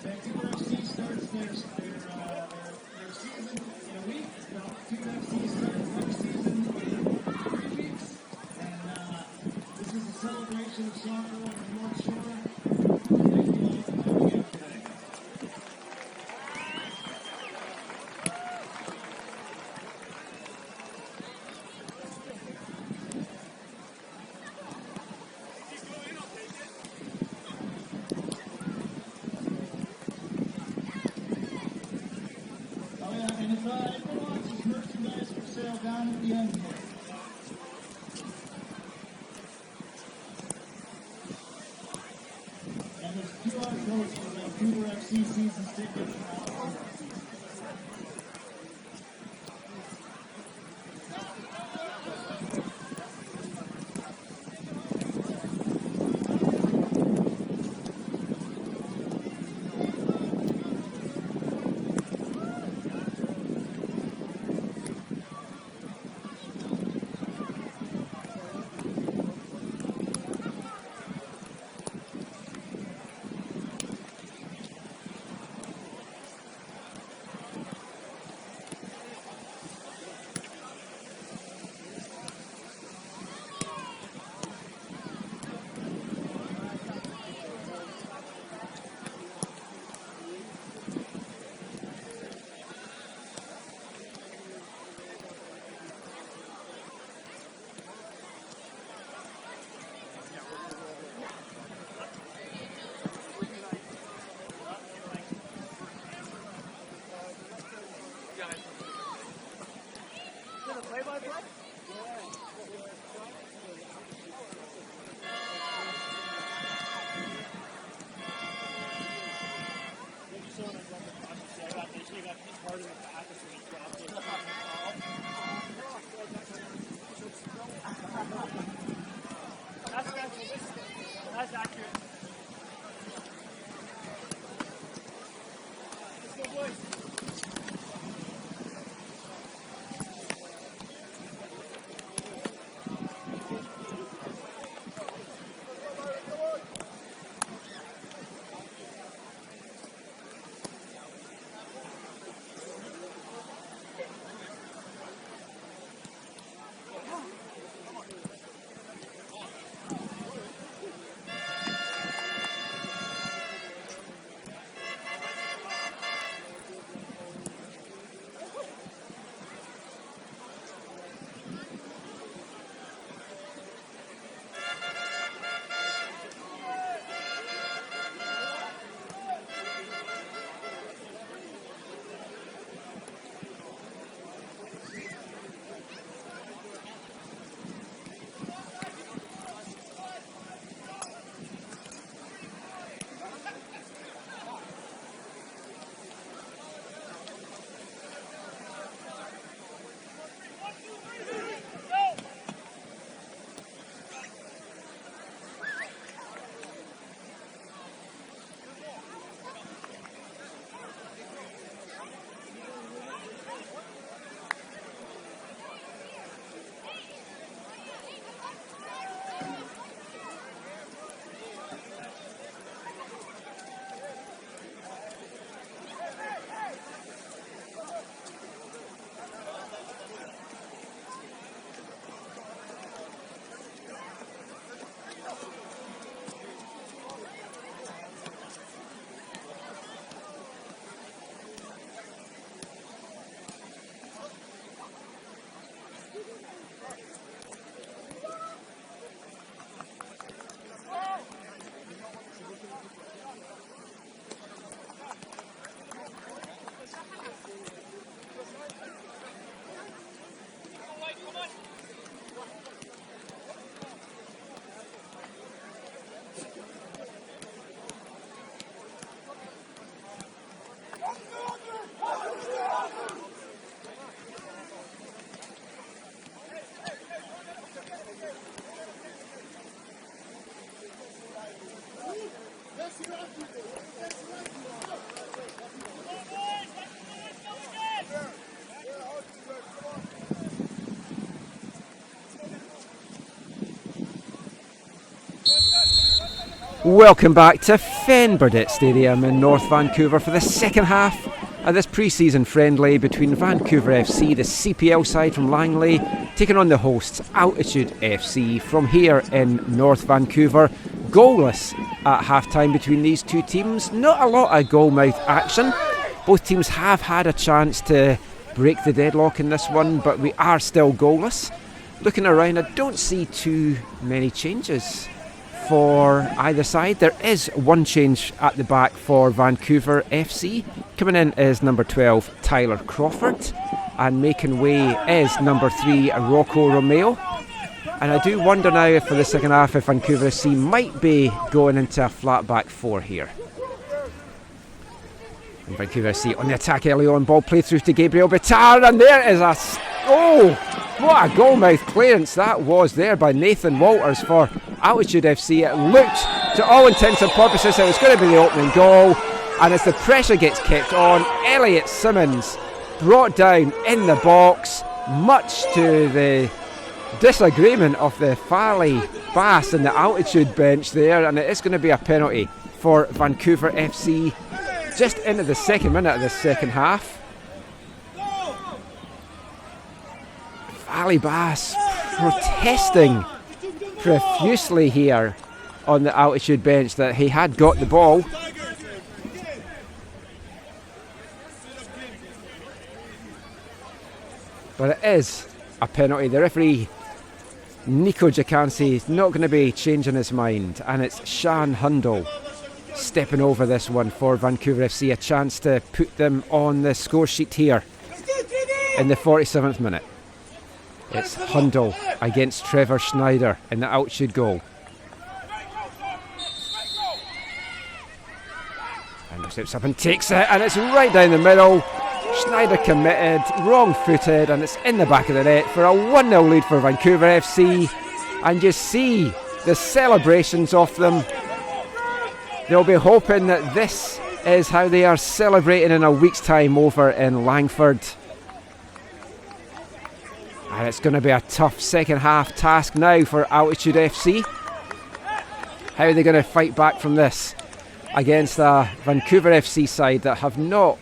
Vancouver FC starts their season in a week. Vancouver FC starts their season in 3 weeks. And this is a celebration of soccer on the North Shore. Thank you all for coming out today. Oh yeah, and if anyone wants his merchandise for sale down at the end here. And there's QR codes for Vancouver FC season tickets and all that. That's accurate. Let's go, boys. Welcome back to Fen Burdett Stadium in North Vancouver for the second half of this pre-season friendly between Vancouver FC, the CPL side from Langley, taking on the hosts Altitude FC from here in North Vancouver. Goalless at half-time between these two teams. Not a lot of goal-mouth action. Both teams have had a chance to break the deadlock in this one, but we are still goalless. Looking around, I don't see too many changes for either side. There is one change at the back for Vancouver FC. Coming in is number 12 Tyler Crawford, and making way is number 3 Rocco Romeo. And I do wonder now if for the second half if Vancouver FC might be going into a flat back 4 here. And Vancouver FC on the attack early on, ball played through to Gabriel Bitar, and there is a what a goal-mouth clearance that was there by Nathan Walters for Altitude FC. It looked, to all intents and purposes, it was going to be the opening goal, and as the pressure gets kept on, Elliot Simmons brought down in the box, much to the disagreement of the Farley Bass and the Altitude bench there, and it is going to be a penalty for Vancouver FC just into the second minute of the second half. Ali Bass protesting profusely here on the Altitude bench that he had got the ball. But it is a penalty. The referee, Nico Jacansi, is not going to be changing his mind, and it's Shan Hundle stepping over this one for Vancouver FC. A chance to put them on the score sheet here in the 47th minute. It's Hundle against Trevor Schneider in the Altitude goal. And he steps up and takes it, and it's right down the middle. Schneider committed, wrong-footed, and it's in the back of the net for a 1-0 lead for Vancouver FC. And you see the celebrations of them. They'll be hoping that this is how they are celebrating in a week's time over in Langford. And it's going to be a tough second half task now for Altitude FC. How are they going to fight back from this against a Vancouver FC side that have not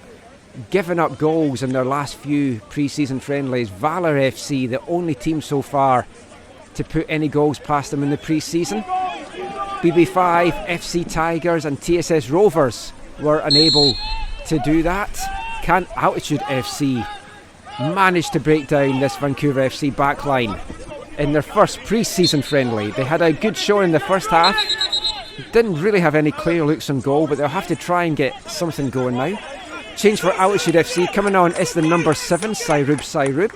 given up goals in their last few pre-season friendlies? Valor FC, the only team so far to put any goals past them in the pre-season. BB5, FC Tigers and TSS Rovers were unable to do that. Can Altitude FC manage to break down this Vancouver FC backline in their first pre-season friendly? They had a good show in the first half. Didn't really have any clear looks on goal, but they'll have to try and get something going now. Change for Altitude FC. Coming on is the number 7, Sairub.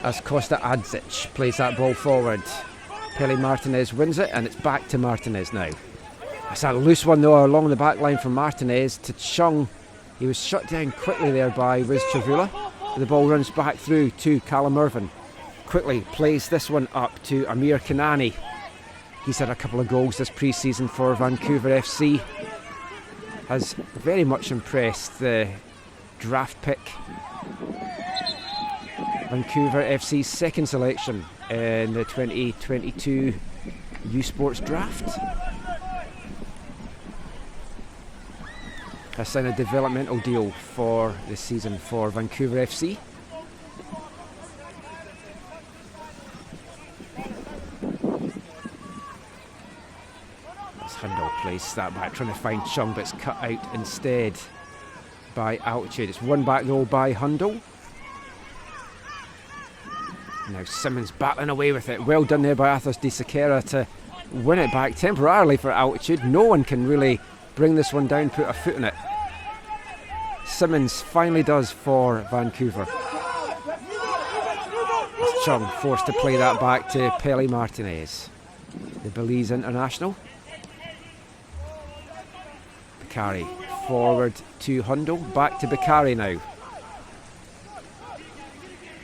As Costa Adzic plays that ball forward. Pele Martinez wins it, and it's back to Martinez now. It's a loose one though along the back line from Martinez to Chung. He was shut down quickly there by Wiz Chavula. The ball runs back through to Callum Irvin. Quickly plays this one up to Amir Kanani. He's had a couple of goals this pre-season for Vancouver FC. Has very much impressed the draft pick. Vancouver FC's second selection in the 2022 U Sports draft. Has signed a developmental deal for this season for Vancouver FC. As Hundle plays that back, trying to find Chung, but it's cut out instead by Altitude. It's won back though by Hundle. Now Simmons battling away with it. Well done there by Athos de Sequeira to win it back temporarily for Altitude. No one can really bring this one down, put a foot in it. Simmons finally does for Vancouver. As Chung forced to play that back to Pele Martinez, the Belize international. Bakari forward to Hundle, back to Bakari now.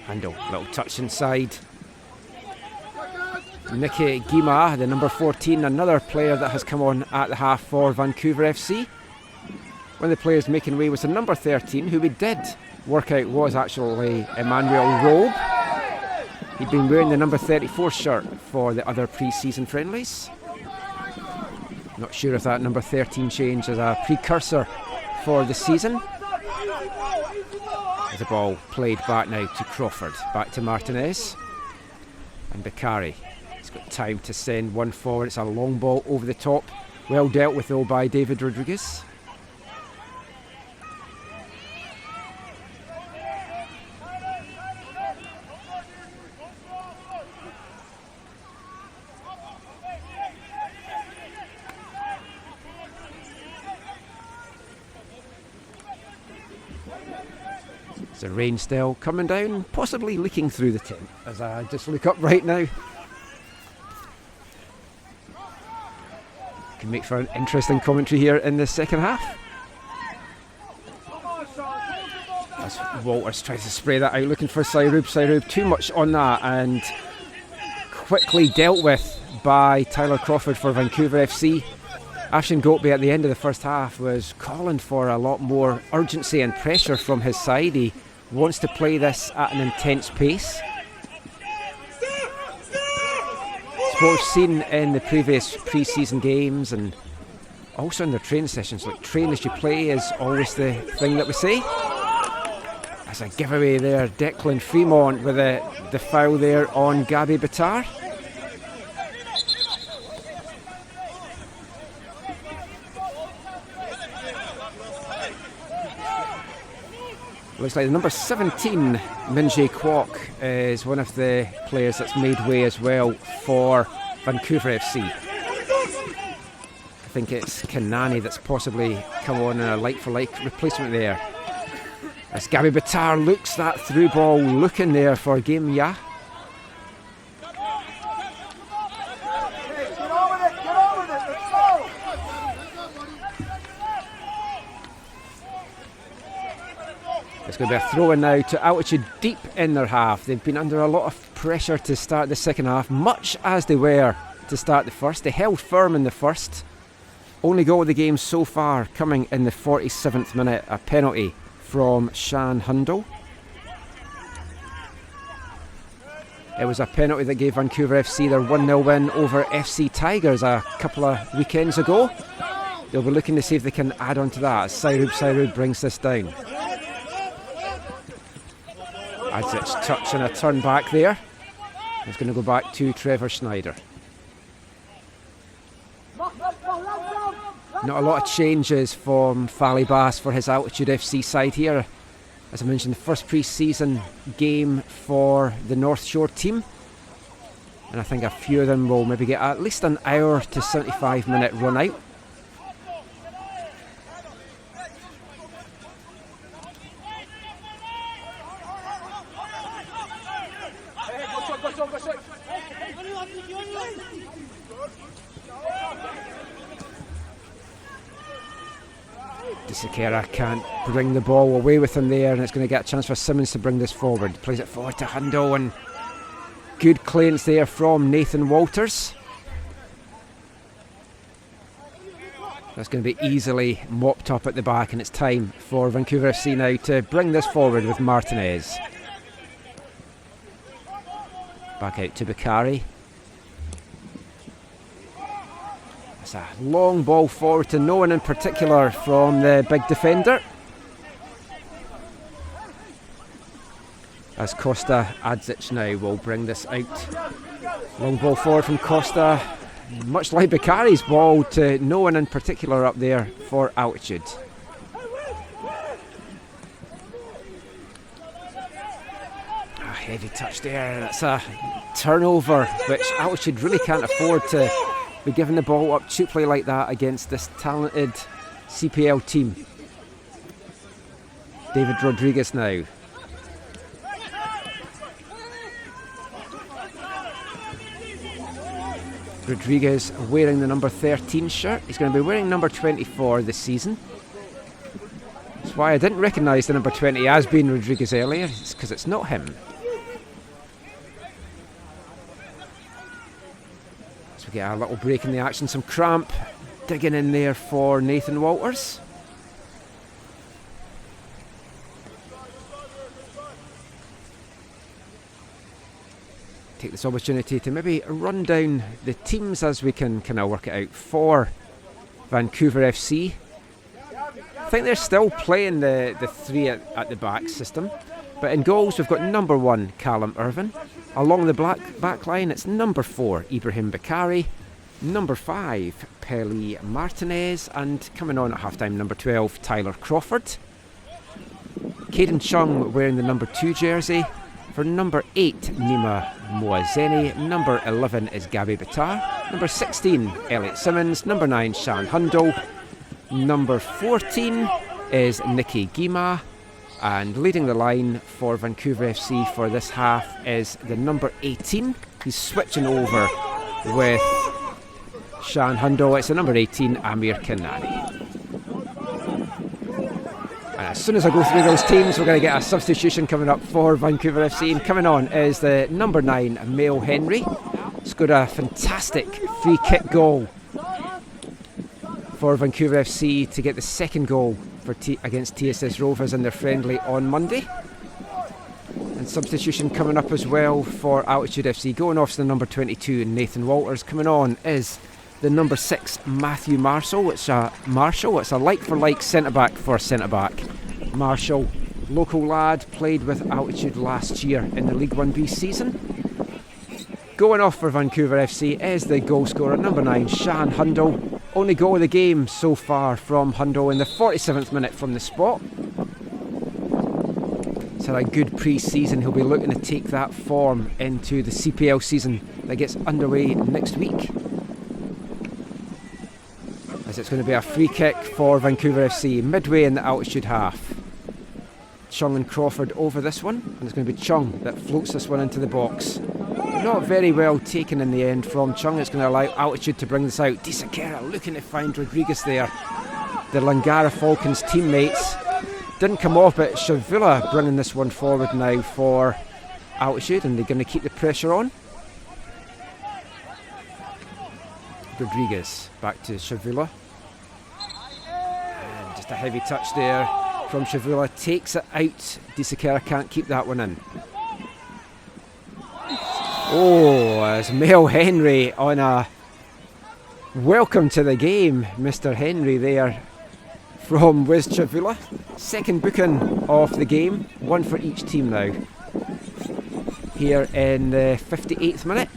Handle, little touch inside. Nicky Guima, the number 14, another player that has come on at the half for Vancouver FC. One of the players making way was the number 13, who we did work out was actually Emmanuel Robe. He'd been wearing the number 34 shirt for the other pre-season friendlies. Not sure if that number 13 change is a precursor for the season. The ball played back now to Crawford, back to Martinez. And Bakari. He's got time to send one forward. It's a long ball over the top. Well dealt with though by David Rodriguez. The rain still coming down, possibly leaking through the tent as I just look up right now. Can make for an interesting commentary here in the second half. As Walters tries to spray that out, looking for Sairub. Sairub too much on that and quickly dealt with by Tyler Crawford for Vancouver FC. Afshin Goatby at the end of the first half was calling for a lot more urgency and pressure from his side. He wants to play this at an intense pace. It's what we've seen in the previous pre-season games and also in their training sessions. Like, train as you play is always the thing that we say. As a giveaway there, Declan Fremont with the foul there on Gabi Bitar. Looks like the number 17, Minjae Kwok, is one of the players that's made way as well for Vancouver FC. I think it's Kanani that's possibly come on in a like-for-like replacement there. As Gabi Bitar looks that through ball, looking there for Game Ya. It's going to be a throw in now to Altitude deep in their half. They've been under a lot of pressure to start the second half, much as they were to start the first. They held firm in the first. Only goal of the game so far coming in the 47th minute, a penalty from Shan Hundle. It was a penalty that gave Vancouver FC their 1-0 win over FC Tigers a couple of weekends ago. They'll be looking to see if they can add on to that. Sairub brings this down. Adzic touch and a turn back there. It's going to go back to Trevor Schneider. Not a lot of changes from Fally Bass for his Altitude FC side here. As I mentioned, the first pre-season game for the North Shore team. And I think a few of them will maybe get at least an hour to 75 minute run out. Sekera can't bring the ball away with him there, and it's going to get a chance for Simmons to bring this forward. Plays it forward to Hundo, and good clearance there from Nathan Walters. That's going to be easily mopped up at the back, and it's time for Vancouver FC now to bring this forward with Martinez. Back out to Bakari. It's a long ball forward to no one in particular from the big defender. As Costa Adzic now will bring this out. Long ball forward from Costa. Much like Bakari's ball to no one in particular up there for Altitude. A heavy touch there. That's a turnover which Altitude really can't afford to be giving the ball up cheaply like that against this talented CPL team. David Rodriguez now. Rodriguez wearing the number 13 shirt. He's going to be wearing number 24 this season. That's why I didn't recognise the number 20 as being Rodriguez earlier. It's because it's not him. So we get a little break in the action. Some cramp digging in there for Nathan Walters. take this opportunity to maybe run down the teams as we can kind of work it out for Vancouver FC. I think they're still playing the three at the back system. But in goals, we've got number 1, Callum Irvin. Along the back line, it's number 4, Ibrahim Bakari. Number 5, Pele Martinez. And coming on at half-time, number 12, Tyler Crawford. Caden Chung wearing the number 2 jersey. For number 8, Nima Moazeni. Number 11 is Gabby Bitar. Number 16, Elliot Simmons. Number 9, Shan Hundo. Number 14 is Nikki Gima. And leading the line for Vancouver FC for this half is the number 18. He's switching over with Shan Hundo. It's the number 18, Amir Kanani. And as soon as I go through those teams, we're going to get a substitution coming up for Vancouver FC. And coming on is the number 9, Mel Henry. Scored a fantastic free kick goal for Vancouver FC to get the second goal for against TSS Rovers in their friendly on Monday. And substitution coming up as well for Altitude FC. Going off to the number 22, Nathan Walters. Coming on is the number 6, Matthew Marshall. It's a like-for-like centre-back for centre-back. Marshall, local lad, played with Altitude last year in the League 1 BC season. Going off for Vancouver FC is the goal scorer, number 9, Shan Hundo. Only goal of the game so far from Hundo in the 47th minute from the spot. He's had a good pre-season. He'll be looking to take that form into the CPL season that gets underway next week. As it's going to be a free kick for Vancouver FC midway in the Altitude half. Chung and Crawford over this one, and it's going to be Chung that floats this one into the box. Not very well taken in the end from Chung. It's going to allow Altitude to bring this out. Disakera looking to find Rodriguez there. The Langara Falcons teammates didn't come off, but Shavula bringing this one forward now for Altitude, and they're going to keep the pressure on. Rodriguez back to Shavula. And just a heavy touch there from Shavula. Takes it out. Disakera can't keep that one in. Oh, as Mel Henry on a welcome to the game, Mr. Henry there from Wiz Chavula. Second booking of the game, one for each team now. Here in the 58th minute.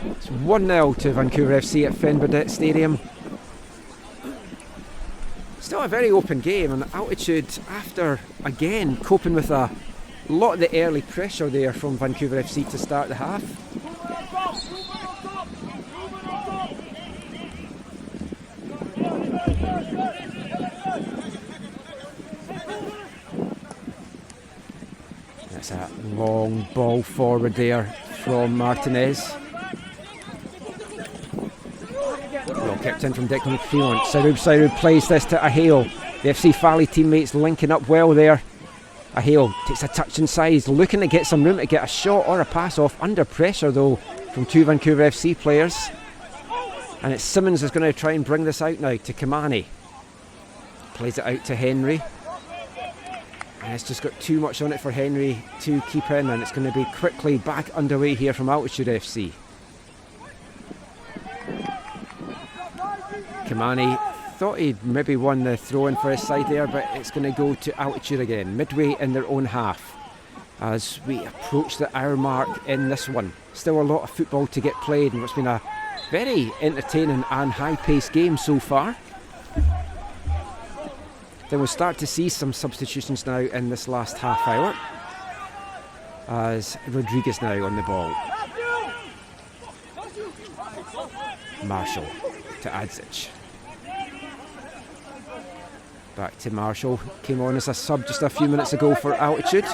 It's 1-0 to Vancouver FC at Fen Burdett Stadium. Still a very open game, and Altitude, after again coping with a lot of the early pressure there from Vancouver FC to start the half. That's a long ball forward there from Martinez. Well kept in from Declan Fremont. Sarub plays this to Ahale. The FC Fally teammates linking up well there. Ahale takes a touch inside, looking to get some room to get a shot or a pass off. Under pressure though from two Vancouver FC players. And it's Simmons is going to try and bring this out now to Kamani. Plays it out to Henry. And it's just got too much on it for Henry to keep in, and it's going to be quickly back underway here from Altitude FC. Kamani thought he'd maybe won the throw-in for his side there, but it's going to go to Altitude again, midway in their own half, as we approach the hour mark in this one. Still a lot of football to get played, and what's been a very entertaining and high-paced game so far. Then we'll start to see some substitutions now in this last half hour, as Rodriguez now on the ball. Marshall to Adzic. Back to Marshall, came on as a sub just a few minutes ago for Altitude.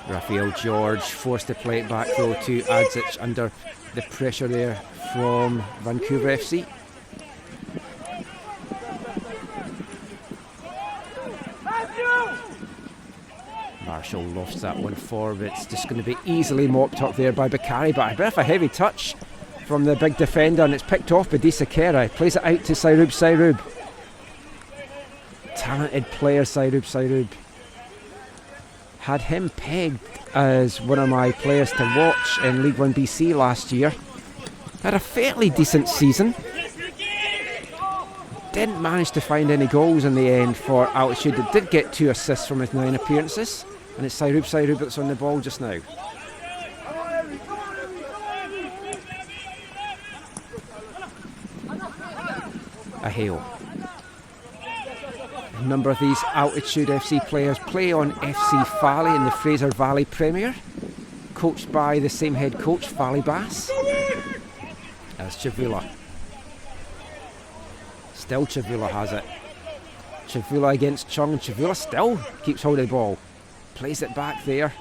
Raphael George forced to play it back though to Adzic under the pressure there from Vancouver FC. Marshall lofts that one forward. It's just going to be easily mopped up there by Bakari, but a bit of a heavy touch from the big defender, and it's picked off by Disakera. He plays it out to Sairub. talented player, Sairub. Had him pegged as one of my players to watch in League1 BC last year. Had a fairly decent season. Didn't manage to find any goals in the end for Altitude. It did get 2 assists from his 9 appearances. And it's Sairub that's on the ball just now. A hail. A number of these Altitude FC players play on FC Valley in the Fraser Valley Premier, coached by the same head coach, Valley Bass, as Chavula. Still Chavula has it. Chavula against Chung. Chavula still keeps hold of the ball. Plays it back there.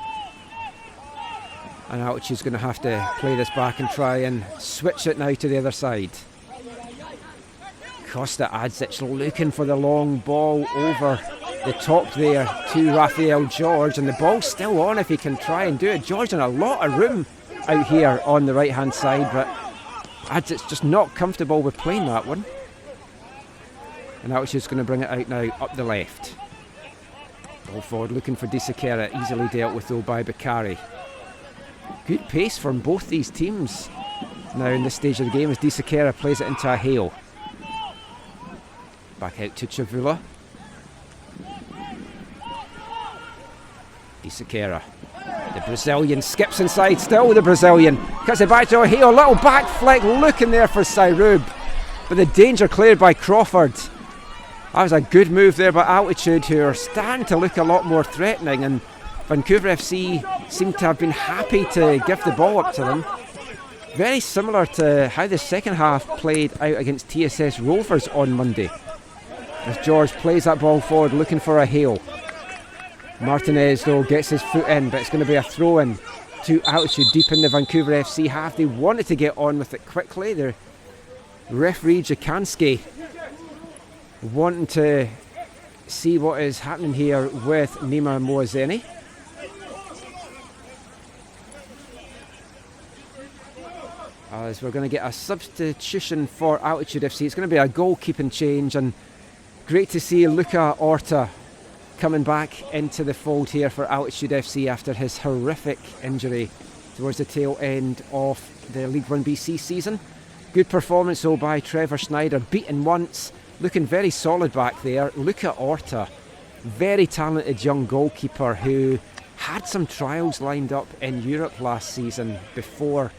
And Altitude's going to have to play this back and try and switch it now to the other side. Costa Adzic looking for the long ball over the top there to Raphael George, and the ball's still on if he can try and do it. George in a lot of room out here on the right hand side, but Adzic's just not comfortable with playing that one. And Altitude's going to bring it out now up the left. Ball forward looking for Disakera, easily dealt with though by Bakari. Good pace from both these teams now in this stage of the game as Disakera plays it into a hail. Back out to Chavula. Disakera. The Brazilian skips inside, still the Brazilian. Cuts it back to O'Hale, a little back flick looking there for Sairub. But the danger cleared by Crawford. That was a good move there by Altitude, who are starting to look a lot more threatening, and Vancouver FC seem to have been happy to give the ball up to them. Very similar to how the second half played out against TSS Rovers on Monday. As George plays that ball forward looking for a hail. Martinez though gets his foot in, but it's going to be a throw in to Altitude deep in the Vancouver FC half. They wanted to get on with it quickly. The referee Jakanski wanting to see what is happening here with Nima Moazeni. As we're going to get a substitution for Altitude FC. It's going to be a goalkeeping change, and great to see Luca Orta coming back into the fold here for Altitude FC after his horrific injury towards the tail end of the League1 BC season. Good performance though by Trevor Schneider, beaten once, looking very solid back there. Luca Orta, very talented young goalkeeper who had some trials lined up in Europe last season before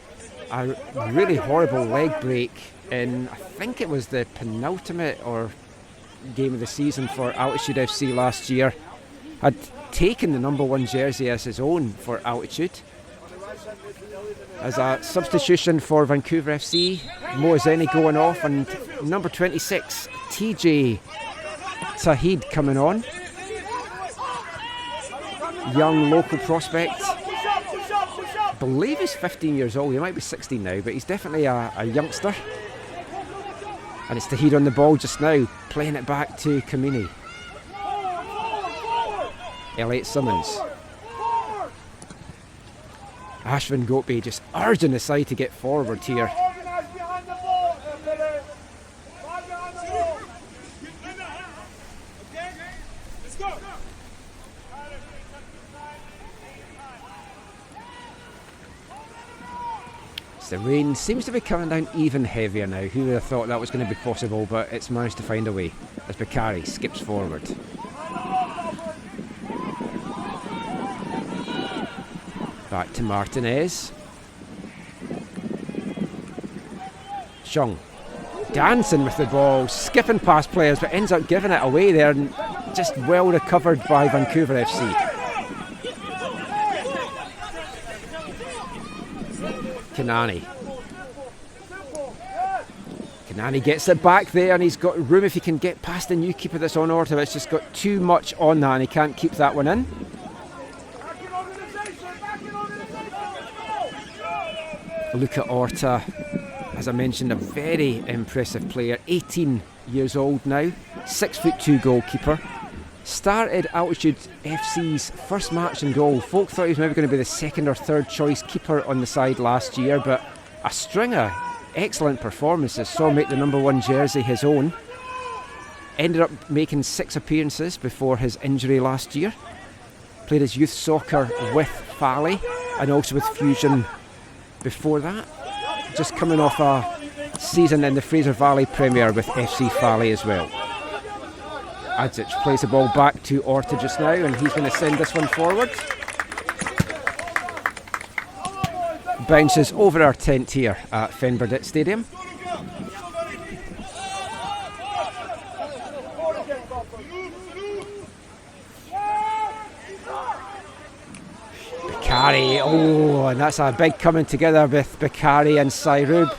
a really horrible leg break in, I think it was the penultimate or game of the season for Altitude FC last year. Had taken the number 1 jersey as his own for Altitude. As a substitution for Vancouver FC, Moazeni going off, and number 26 TJ Tahid coming on. Young local prospect. I believe he's 15 years old. He might be 16 now, but he's definitely a youngster. And it's Tahid on the ball just now, playing it back to Kamini. Elliot Simmons. Ashvin Gopi just urging the side to get forward here. The rain seems to be coming down even heavier now. Who would have thought that was going to be possible, but it's managed to find a way as Bakari skips forward. Back to Martinez. Chung dancing with the ball, skipping past players, but ends up giving it away there, and just well recovered by Vancouver FC. Kanani gets it back there, and he's got room if he can get past the new keeper that's on Orta. It's just got too much on that, and he can't keep that one in. Luca Orta, as I mentioned, a very impressive player, 18 years old now, 6'2" goalkeeper. Started Altitude FC's first match in goal. Folk thought he was maybe going to be the second or third choice keeper on the side last year, but a string of excellent performances saw him make the number 1 jersey his own. ended up making 6 appearances before his injury last year. Played his youth soccer with Fally and also with Fusion before that. Just coming off a season in the Fraser Valley Premier with FC Fally as well. Adzic plays the ball back to Orta just now, and he's going to send this one forward. Bounces over our tent here at Fen Burdett Stadium. Bakari, oh, and that's a big coming together with Bakari and Sairub.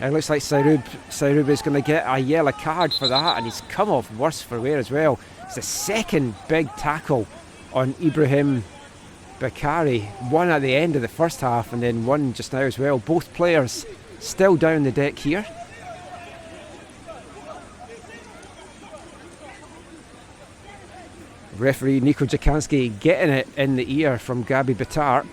It looks like Sairub is going to get a yellow card for that, and he's come off worse for wear as well. It's the second big tackle on Ibrahim Bakari. One at the end of the first half and then one just now as well. Both players still down the deck here. Referee Niko Jakanski getting it in the ear from Gabi Bitar.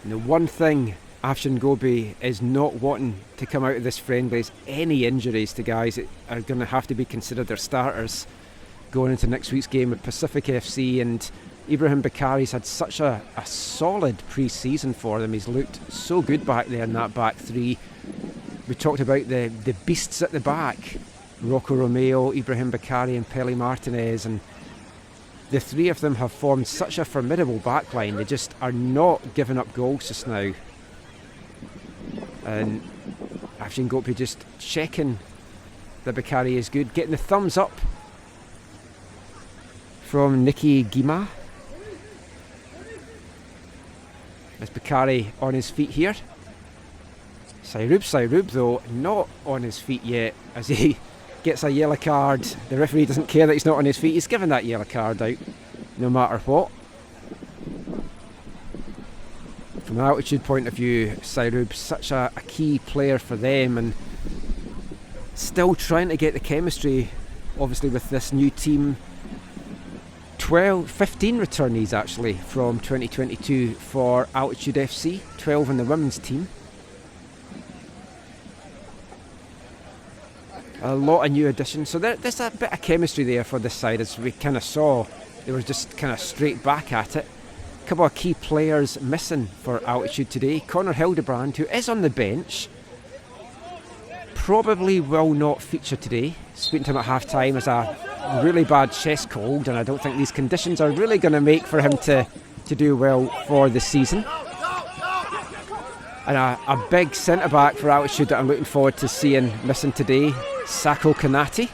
And the one thing Afshin Gobi is not wanting to come out of this friendly is any injuries to guys that are going to have to be considered their starters going into next week's game with Pacific FC. And Ibrahim Bakari's had such a solid pre-season for them. He's looked so good back there in that back three. We talked about the beasts at the back, Rocco Romeo, Ibrahim Bakari and Pele Martinez, and the three of them have formed such a formidable backline. They just are not giving up goals just now. And Afshin Gopi just checking that Bakari is good, getting the thumbs up from Nicky Guima. There's Bakari on his feet here. Sairub though not on his feet yet as he gets a yellow card. The referee doesn't care that he's not on his feet. He's given that yellow card out no matter what. From an altitude point of view, Sairub such a key player for them, and still trying to get the chemistry obviously with this new team. 15 returnees actually from 2022 for Altitude FC, 12 in the women's team. A lot of new additions, so there's a bit of chemistry there for this side. As we kind of saw, they were just kind of straight back at it. A couple of key players missing for Altitude today. Connor Hildebrand, who is on the bench, probably will not feature today. Speaking to him at half time, has a really bad chest cold, and I don't think these conditions are really going to make for him to do well for the season. And a big centre back for Altitude that I'm looking forward to seeing missing today, Sako Kanati.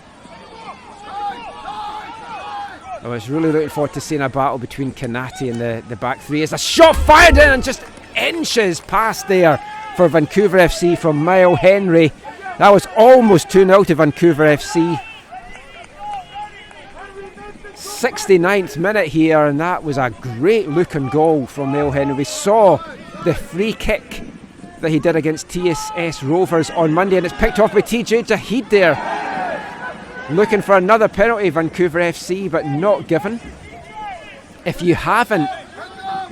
I was really looking forward to seeing a battle between Kanati and the back three. As a shot fired in and just inches past there for Vancouver FC from Mile Henry. That was almost 2-0 to Vancouver FC. 69th minute here, and that was a great looking goal from Mile Henry. We saw the free kick that he did against TSS Rovers on Monday, and it's picked off by TJ Jahid there. Looking for another penalty, Vancouver FC, but not given. If you haven't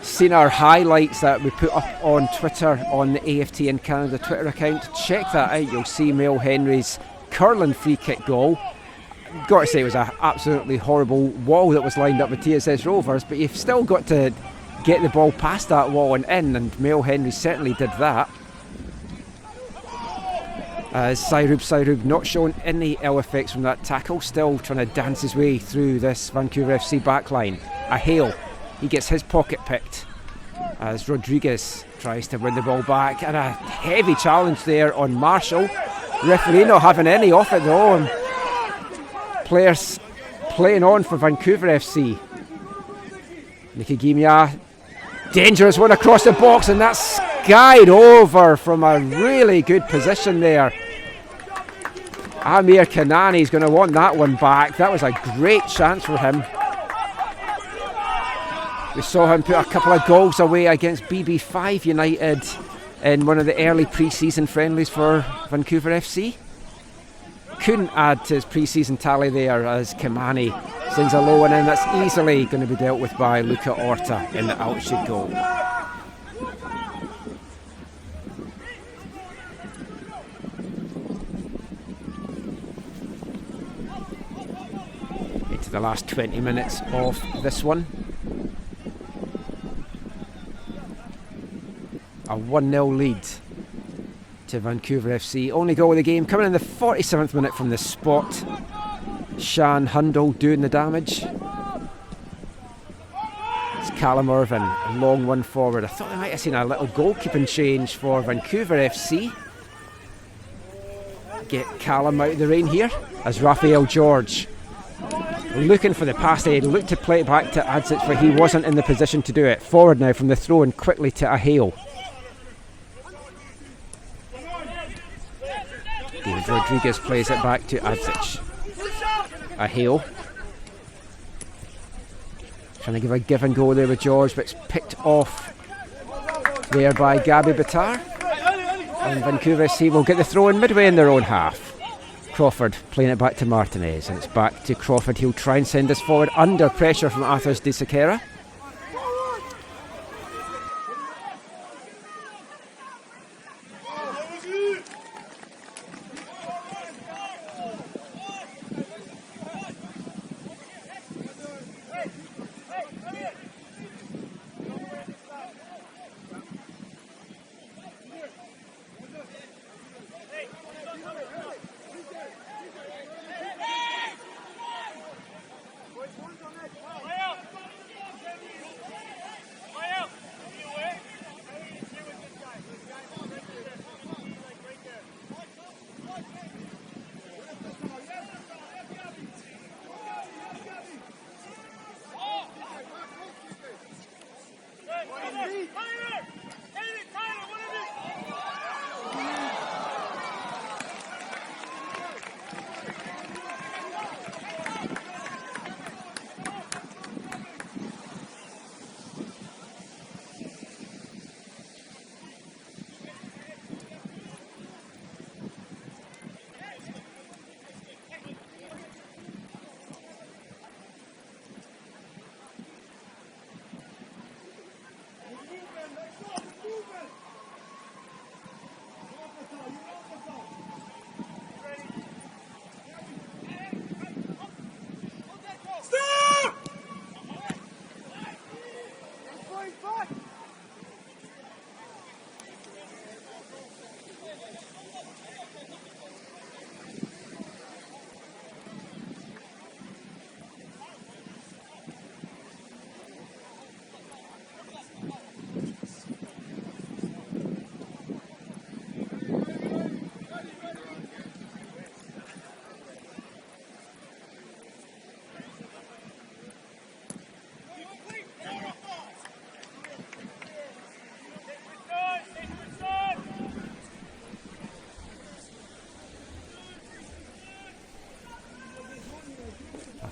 seen our highlights that we put up on Twitter on the AFT in Canada Twitter account, check that out. You'll see Mel Henry's curling free kick goal. Got to say, it was an absolutely horrible wall that was lined up with TSS Rovers, but you've still got to get the ball past that wall and in, and Mel Henry certainly did that. Sairub not showing any ill effects from that tackle, still trying to dance his way through this Vancouver FC backline. A Hale, he gets his pocket picked as Rodriguez tries to win the ball back, and a heavy challenge there on Marshall. Referee not having any off it though, and players playing on for Vancouver FC. Nicky Guimia, dangerous one across the box, and that's skied over from a really good position there. Amir Kanani is going to want that one back. That was a great chance for him. We saw him put a couple of goals away against BB5 United in one of the early pre-season friendlies for Vancouver FC. Couldn't add to his pre-season tally there as Kimani sends a low one in. That's easily going to be dealt with by Luca Orta in the Altitude goal. the last 20 minutes of this one. A 1-0 lead to Vancouver FC. Only goal of the game coming in the 47th minute from the spot. Shan Hundle doing the damage. It's Callum Irvin, long one forward. I thought we might have seen a little goalkeeping change for Vancouver FC. Get Callum out of the rain here as Raphael George looking for the pass. He looked to play it back to Adzic, but he wasn't in the position to do it. Forward now from the throw and quickly to Ahale. David Rodriguez plays it back to Adzic. Ahale trying to give a give and go there with George, but it's picked off there by Gabby Bitar. And Vancouver FC will get the throw in midway in their own half. Crawford playing it back to Martinez, and it's back to Crawford. He'll try and send this forward under pressure from Athos de Sequeira.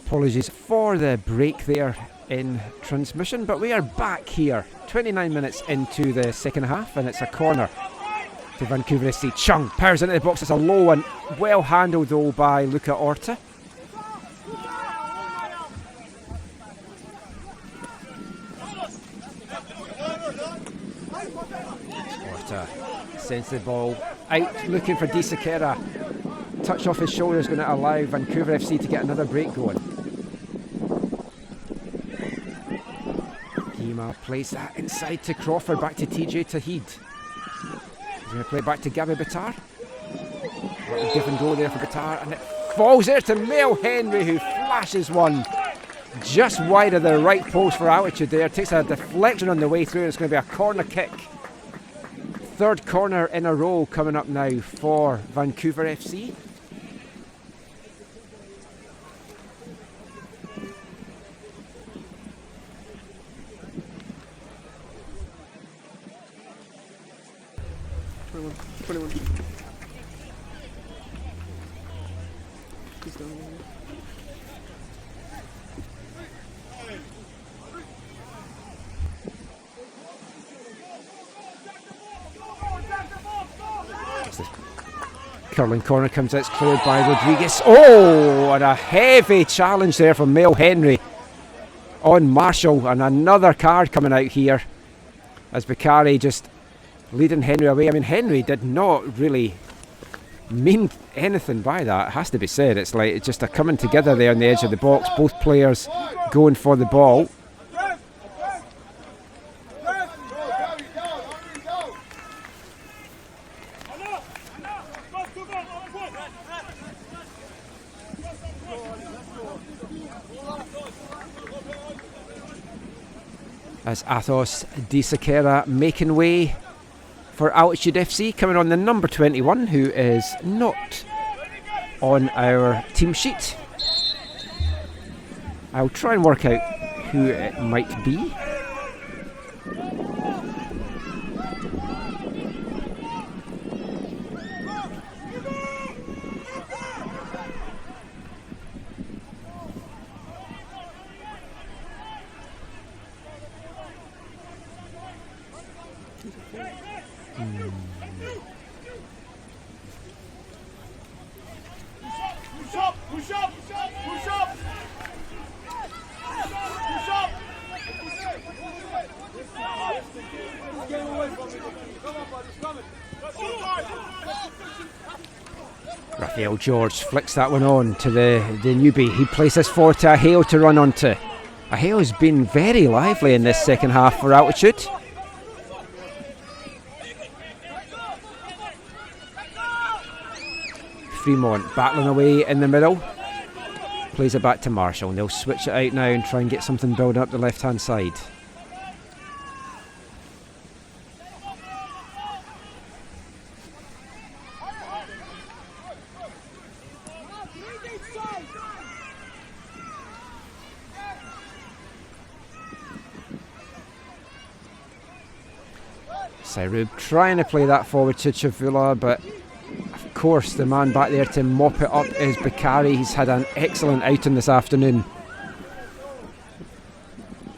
Apologies for the break there in transmission, but we are back here 29 minutes into the second half, and it's a corner to Vancouver FC. Chung powers into the box. It's a low one, well handled though by Luca Orta. Orta sends the ball out looking for De Sequeira. Touch off his shoulder is going to allow Vancouver FC to get another break going. Hema plays that inside to Crawford, back to TJ Tahid. He's going to play it back to Gabby Bitar. Little give and go there for Bitar, and it falls there to Mel Henry, who flashes one just wide of the right post for altitude there. Takes a deflection on the way through. It's going to be a corner kick. Third corner in a row coming up now for Vancouver FC. Curling corner comes out, it's cleared by Rodriguez. Oh, and a heavy challenge there from Mel Henry on Marshall, and another card coming out here as Bakari just leading Henry away. I mean, Henry did not really mean anything by that, it has to be said. It's like it's just a coming together there on the edge of the box. Both players going for the ball. As Athos Di Sakera making way for Altitude FC, coming on the number 21, who is not on our team sheet. I'll try and work out who it might be. Raphael George flicks that one on to the newbie. He places forward to Ahale to run onto. Ahale's been very lively in this second half for Altitude. Fremont battling away in the middle. Plays it back to Marshall, and they'll switch it out now and try and get something building up the left hand side. Sairub trying to play that forward to Chavula, but of course the man back there to mop it up is Bakari. He's had an excellent outing this afternoon.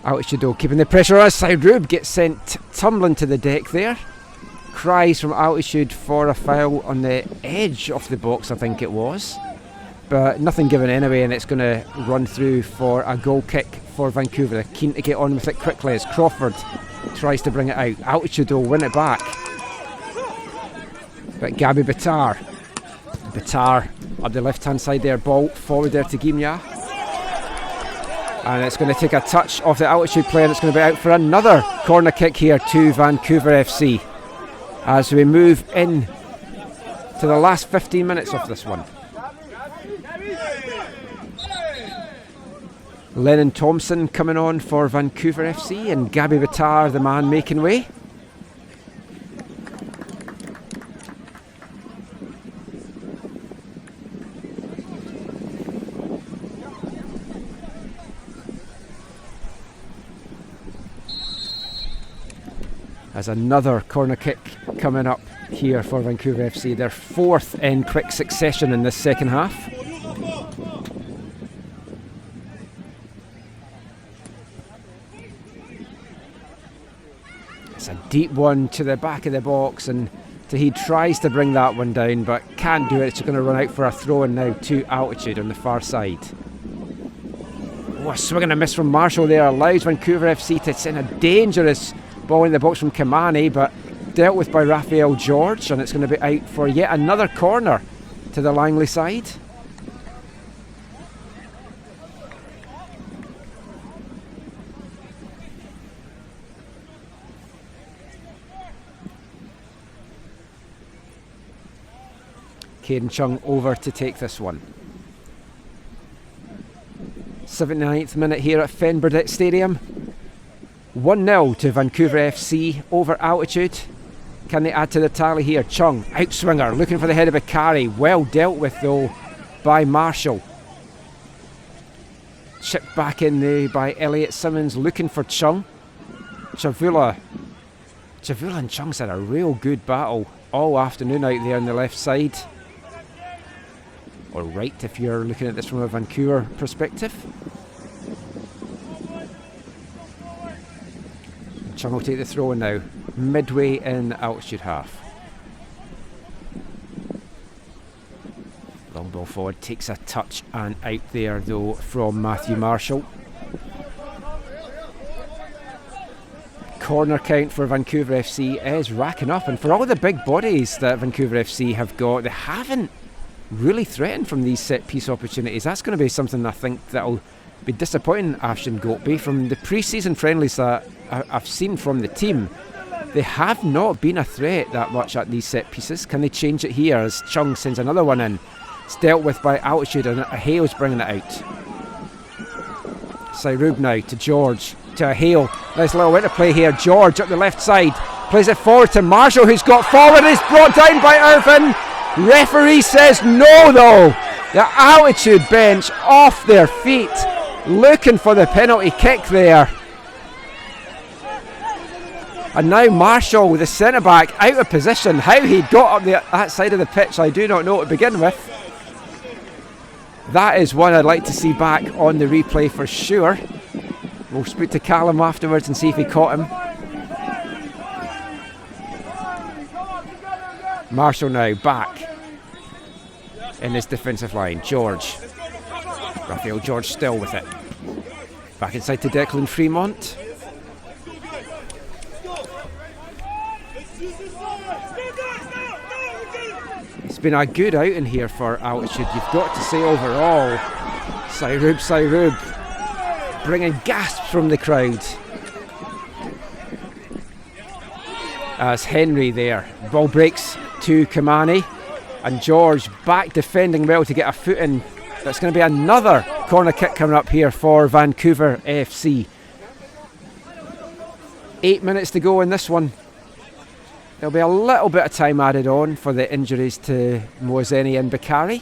Altitude keeping the pressure on. Sairub gets sent tumbling to the deck there. Cries from Altitude for a foul on the edge of the box, I think it was, but nothing given anyway, and it's going to run through for a goal kick for Vancouver. They're keen to get on with it quickly as Crawford tries to bring it out. Altitude will win it back, but Gabi Bitar up the left hand side there, ball forward there to Gimya, and it's going to take a touch off the Altitude player, and it's going to be out for another corner kick here to Vancouver FC as we move in to the last 15 minutes of this one. Lennon Thompson coming on for Vancouver FC, and Gabi Bitar, the man making way. As another corner kick coming up here for Vancouver FC, their fourth in quick succession in this second half. It's a deep one to the back of the box, and Tahid tries to bring that one down but can't do it. It's going to run out for a throw in now to Altitude on the far side. Oh, a swing and a miss from Marshall there allows Vancouver FC to send a dangerous ball in the box from Kamani, but dealt with by Raphael George, and it's going to be out for yet another corner to the Langley side. Caden Chung over to take this one. 79th minute here at Fen Burdett Stadium. 1-0 to Vancouver FC over Altitude. Can they add to the tally here? Chung, outswinger, looking for the head of Bakari. Well dealt with though by Marshall. Chipped back in there by Elliot Simmons, looking for Chung. Chavula and Chung's had a real good battle all afternoon out there on the left side. Or right if you're looking at this from a Vancouver perspective. Chung will take the throw in now, midway in Altitude half. Long ball forward, takes a touch and out there though from Matthew Marshall. corner count for Vancouver FC is racking up, and for all the big bodies that Vancouver FC have got, they haven't really threatened from these set piece opportunities. That's going to be something I think that'll be disappointing Ashton Goatby. From the pre-season friendlies that I've seen from the team, they have not been a threat that much at these set pieces. Can they change it here as Chung sends another one in? It's dealt with by Altitude, and Hale's bringing it out. Sairub now to George, to Hale. Nice little interplay here. George up the left side, plays it forward to Marshall, who's got forward and is brought down by Irvin. Referee says no though. The Altitude bench off their feet, looking for the penalty kick there. And now Marshall, the centre back, out of position. How he got up that side of the pitch, I do not know to begin with. That is one I'd like to see back on the replay for sure. We'll speak to Callum afterwards and see if he caught him. Marshall now back in his defensive line. George. Raphael George still with it. Back inside to Declan Fremont. It's been a good outing here for Altitude, you've got to say overall. Sairub bringing gasps from the crowd. As Henry there, ball breaks to Kamani, and George back defending well to get a foot in. That's going to be another corner kick coming up here for Vancouver FC. 8 minutes to go in this one. There'll be a little bit of time added on for the injuries to Moazeni and Bakari.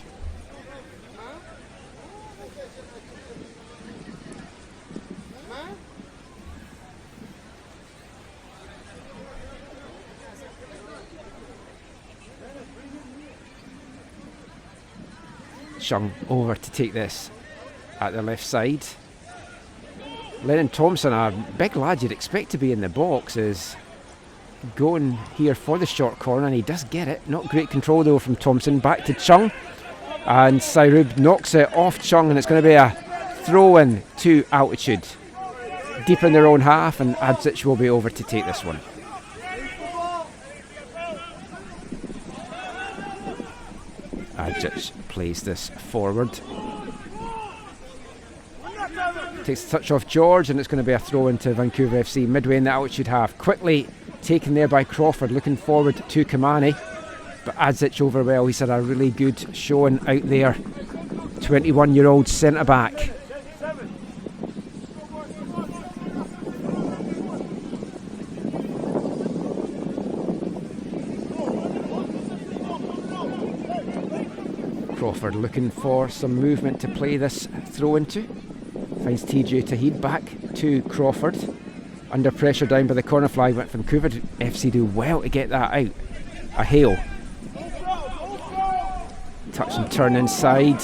Chung over to take this at the left side. Lennon Thompson, a big lad you'd expect to be in the box, is going here for the short corner, and he does get it. Not great control though from Thompson. Back to Chung, and Sairub knocks it off Chung, and it's going to be a throw in to Altitude. Deep in their own half, and Adzic will be over to take this one. Adzic plays this forward. Takes the touch off George, and it's going to be a throw into Vancouver FC midway in the Altitude half. Quickly taken there by Crawford, looking forward to Kamani, but Adzic over well. He's had a really good showing out there. 21-year-old centre back. Crawford looking for some movement to play this throw into. Finds TJ Tahid. Back to Crawford. Under pressure down by the corner flag, but Vancouver FC do well to get that out. A Hale. Touch and turn inside.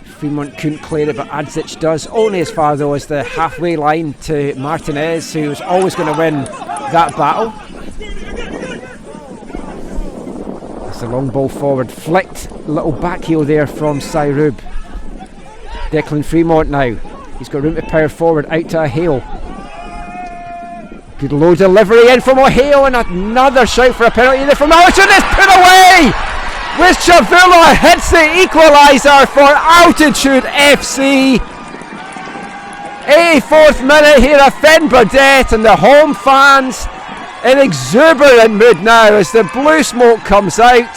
Fremont couldn't clear it, but Adzic does. Only as far though as the halfway line to Martinez, who was always going to win that battle. It's a long ball forward, flicked, little back heel there from Sairub. Declan Fremont now. He's got room to power forward, out to a Hale. Good low delivery in from O'Hale, and another shout for a penalty there from Altitude. It's put away! With Chavula hits the equaliser for Altitude FC. 84th minute here at Fen Burdett, and the home fans in exuberant mood now as the blue smoke comes out.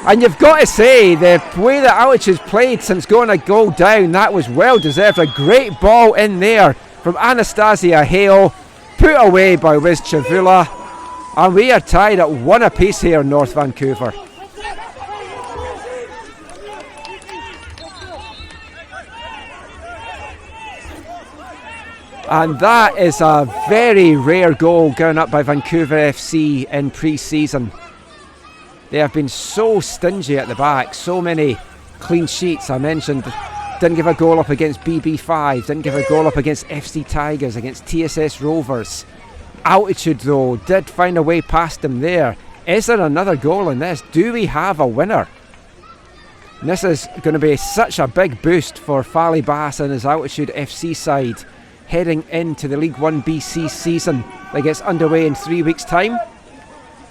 And you've got to say, the way that Altitude's played since going a goal down, that was well deserved. A great ball in there from Anastasia Hale, put away by Wiz Chavula, and we are tied at 1 apiece here in North Vancouver. And that is a very rare goal going up by Vancouver FC in pre-season. They have been so stingy at the back, so many clean sheets. I mentioned didn't give a goal up against BB5, didn't give a goal up against FC Tigers, against TSS Rovers. Altitude though did find a way past them there. Is there another goal in this? Do we have a winner? And this is going to be such a big boost for Fally Bass and his Altitude FC side heading into the League1 BC season that gets underway in 3 weeks' time.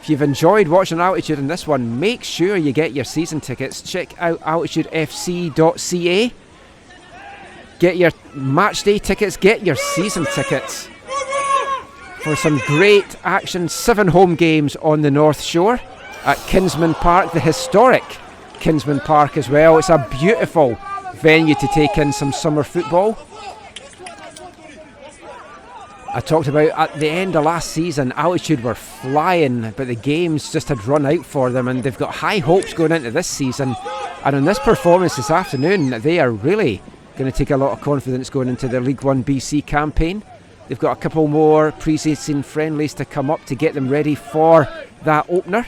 If you've enjoyed watching Altitude in this one, make sure you get your season tickets. Check out altitudefc.ca. Get your match day tickets, get your season tickets for some great action. 7 home games on the North Shore at Kinsman Park, the historic Kinsman Park as well. It's a beautiful venue to take in some summer football. I talked about at the end of last season, Altitude were flying, but the games just had run out for them, and they've got high hopes going into this season. And in this performance this afternoon, they are really going to take a lot of confidence going into the League1 BC campaign. They've got a couple more pre-season friendlies to come up to get them ready for that opener.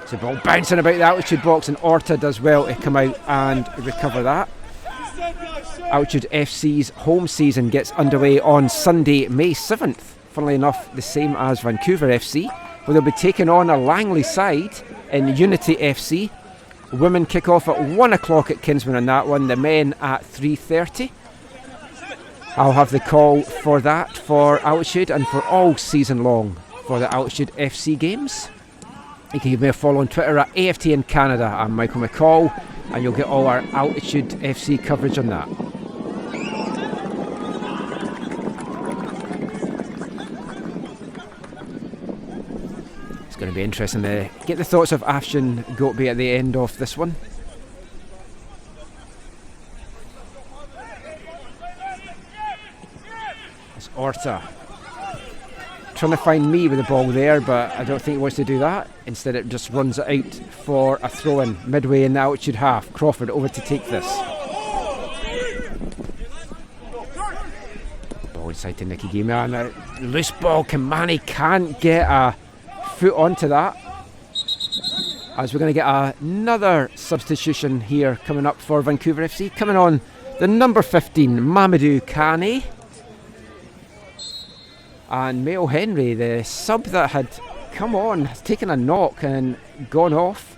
It's a ball bouncing about the Altitude box, and Orta does well to come out and recover that. Altitude FC's home season gets underway on Sunday, May 7th. Funnily enough, the same as Vancouver FC, where they'll be taking on a Langley side in Unity FC. Women kick off at 1 o'clock at Kinsman on that one, the men at 3:30. I'll have the call for that for Altitude and for all season long for the Altitude FC games. You can give me a follow on Twitter at AFT in Canada. I'm Michael McColl, and you'll get all our Altitude FC coverage on that. It's going to be interesting to get the thoughts of Afshin Goatby at the end of this one. It's Orta trying to find me with the ball there, but I don't think he wants to do that. Instead it just runs it out for a throw-in midway in the Altitude half. Crawford over to take this. Ball inside to Nicky Gima, and a loose ball. Kimani can't get a foot onto that, as we're going to get another substitution here coming up for Vancouver FC. Coming on, the number 15, Mamadou Kane. And Mayo Henry, the sub that had come on, has taken a knock and gone off.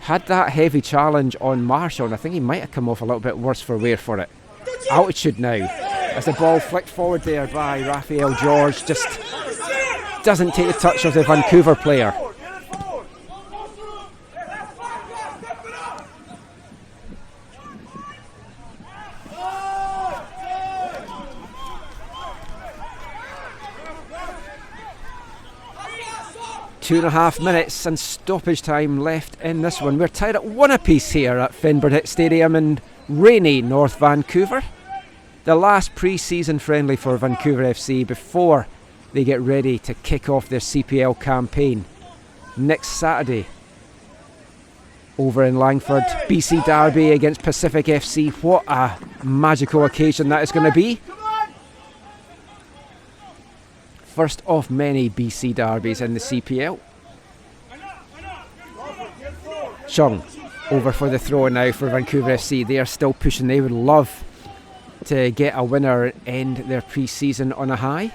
Had that heavy challenge on Marshall, and I think he might have come off a little bit worse for wear for it. Altitude now, as the ball flicked forward there by Raphael George, just doesn't take the touch of the Vancouver player. Two and a half minutes and stoppage time left in this one. We're tied at 1 apiece here at Fen Burdett Stadium in rainy North Vancouver. The last pre-season friendly for Vancouver FC before they get ready to kick off their CPL campaign next Saturday over in Langford. BC Derby against Pacific FC. What a magical occasion that is going to be. First of many BC derbies in the CPL. Chung over for the throw now for Vancouver FC. They are still pushing. They would love to get a winner and end their pre-season on a high.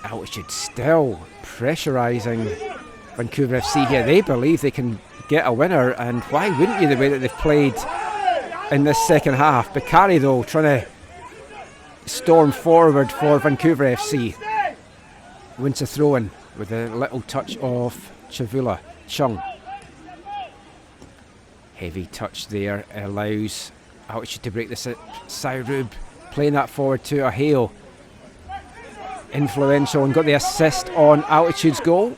Altitude still pressurising Vancouver FC here. They believe they can get a winner, and why wouldn't you, the way that they've played in this second half. Bakari though trying to storm forward for Vancouver FC. Wins a throw in with a little touch of Chavula. Chung. Heavy touch there, allows Altitude to break this. Sairub playing that forward to Ahale. Influential, and got the assist on Altitude's goal.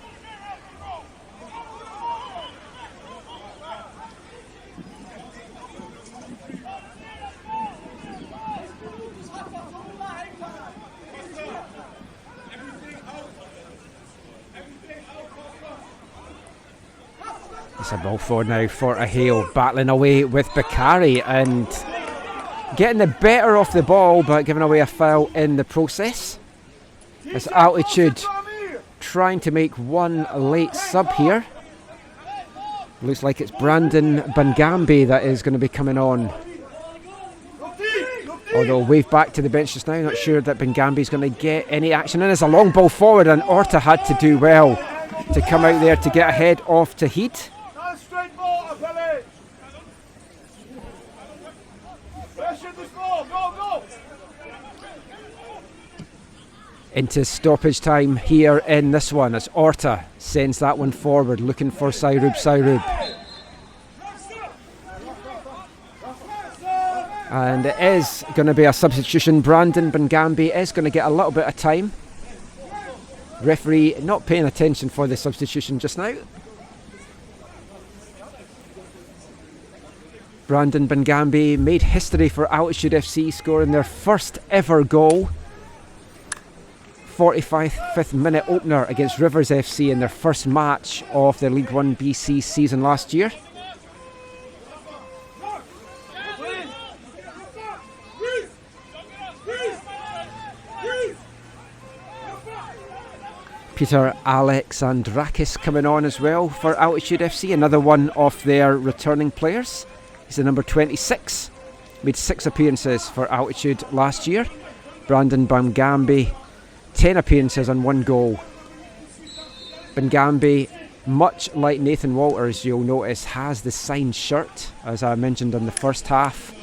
It's a ball forward now for Ahale, battling away with Bakari and getting the better of the ball, but giving away a foul in the process. As Altitude trying to make one late sub here. Looks like it's Brandon Bangambi that is going to be coming on. Although wave back to the bench just now, not sure that Bengambi's going to get any action in. It's a long ball forward, and Orta had to do well to come out there to get ahead of Tahid. Nice straight ball, Apele. Pressure the ball, go. Into stoppage time here in this one as Orta sends that one forward, looking for Sairub. And it is going to be a substitution. Brandon Bengambi is going to get a little bit of time. Referee not paying attention for the substitution just now. Brandon Bengambi made history for Altitude FC, scoring their first ever goal. 45th minute opener against Rivers FC in their first match of the League 1 BC season last year. Peter Alexandrakis coming on as well for Altitude FC, another one of their returning players. He's the number 26, made 6 appearances for Altitude last year. Brandon Bengambi, 10 appearances and 1 goal. Bengambi, much like Nathan Walters, you'll notice, has the signed shirt, as I mentioned in the first half.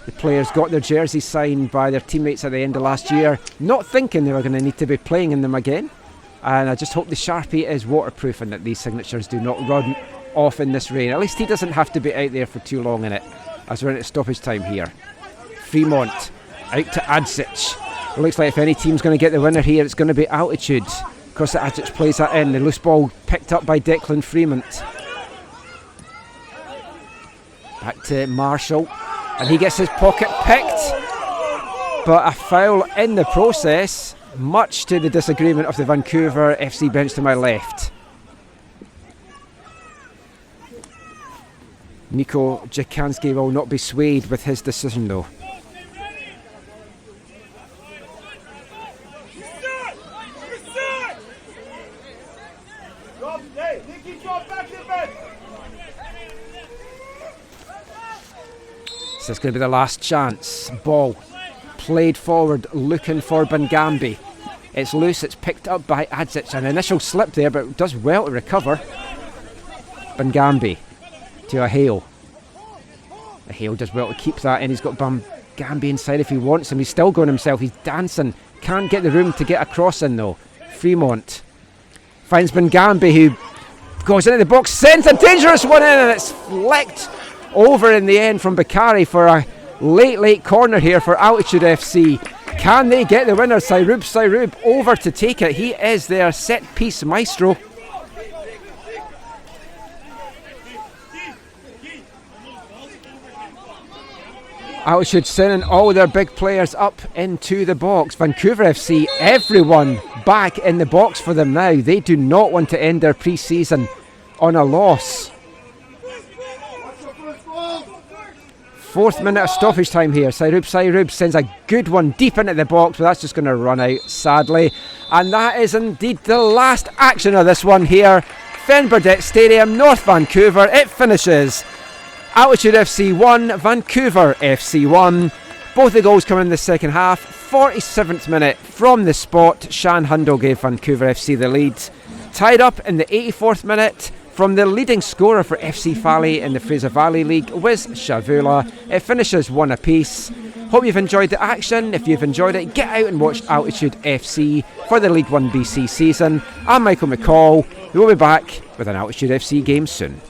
The players got their jerseys signed by their teammates at the end of last year, not thinking they were going to need to be playing in them again. And I just hope the Sharpie is waterproof and that these signatures do not run off in this rain. At least he doesn't have to be out there for too long in it, as we're into stoppage time here. Fremont out to Adzic. It looks like if any team's going to get the winner here, it's going to be Altitude. Of course, Adzic plays that in. The loose ball picked up by Declan Fremont. Back to Marshall, and he gets his pocket picked. But a foul in the process, much to the disagreement of the Vancouver FC bench to my left. Niko Jakanski will not be swayed with his decision though. So it's going to be the last chance. Ball played forward, looking for Bengambi. It's loose, it's picked up by Adzic. An initial slip there, but does well to recover. Bengambi to a Hale. A Hale does well to keep that, and he's got Bengambi inside if he wants him. He's still going himself, he's dancing. Can't get the room to get a cross in though. Fremont finds Bengambi, who goes into the box, sends a dangerous one in, and it's flicked over in the end from Bakari for a late corner here for Altitude FC. Can they get the winner? Sairub over to take it. He is their set piece maestro. Altitude sending all their big players up into the box. Vancouver FC, everyone back in the box for them now. They do not want to end their pre-season on a loss. 4th minute of stoppage time here. Sairub sends a good one deep into the box, but that's just going to run out, sadly. And that is indeed the last action of this one here. Fen Burdett Stadium, North Vancouver. It finishes Altitude FC 1, Vancouver FC 1. Both the goals come in the second half. 47th minute from the spot. Shan Hundle gave Vancouver FC the lead. Tied up in the 84th minute from the leading scorer for FC Valley in the Fraser Valley League, Wiz Shavula. It finishes 1 apiece. Hope you've enjoyed the action. If you've enjoyed it, get out and watch Altitude FC for the League 1 BC season. I'm Michael McColl. We will be back with an Altitude FC game soon.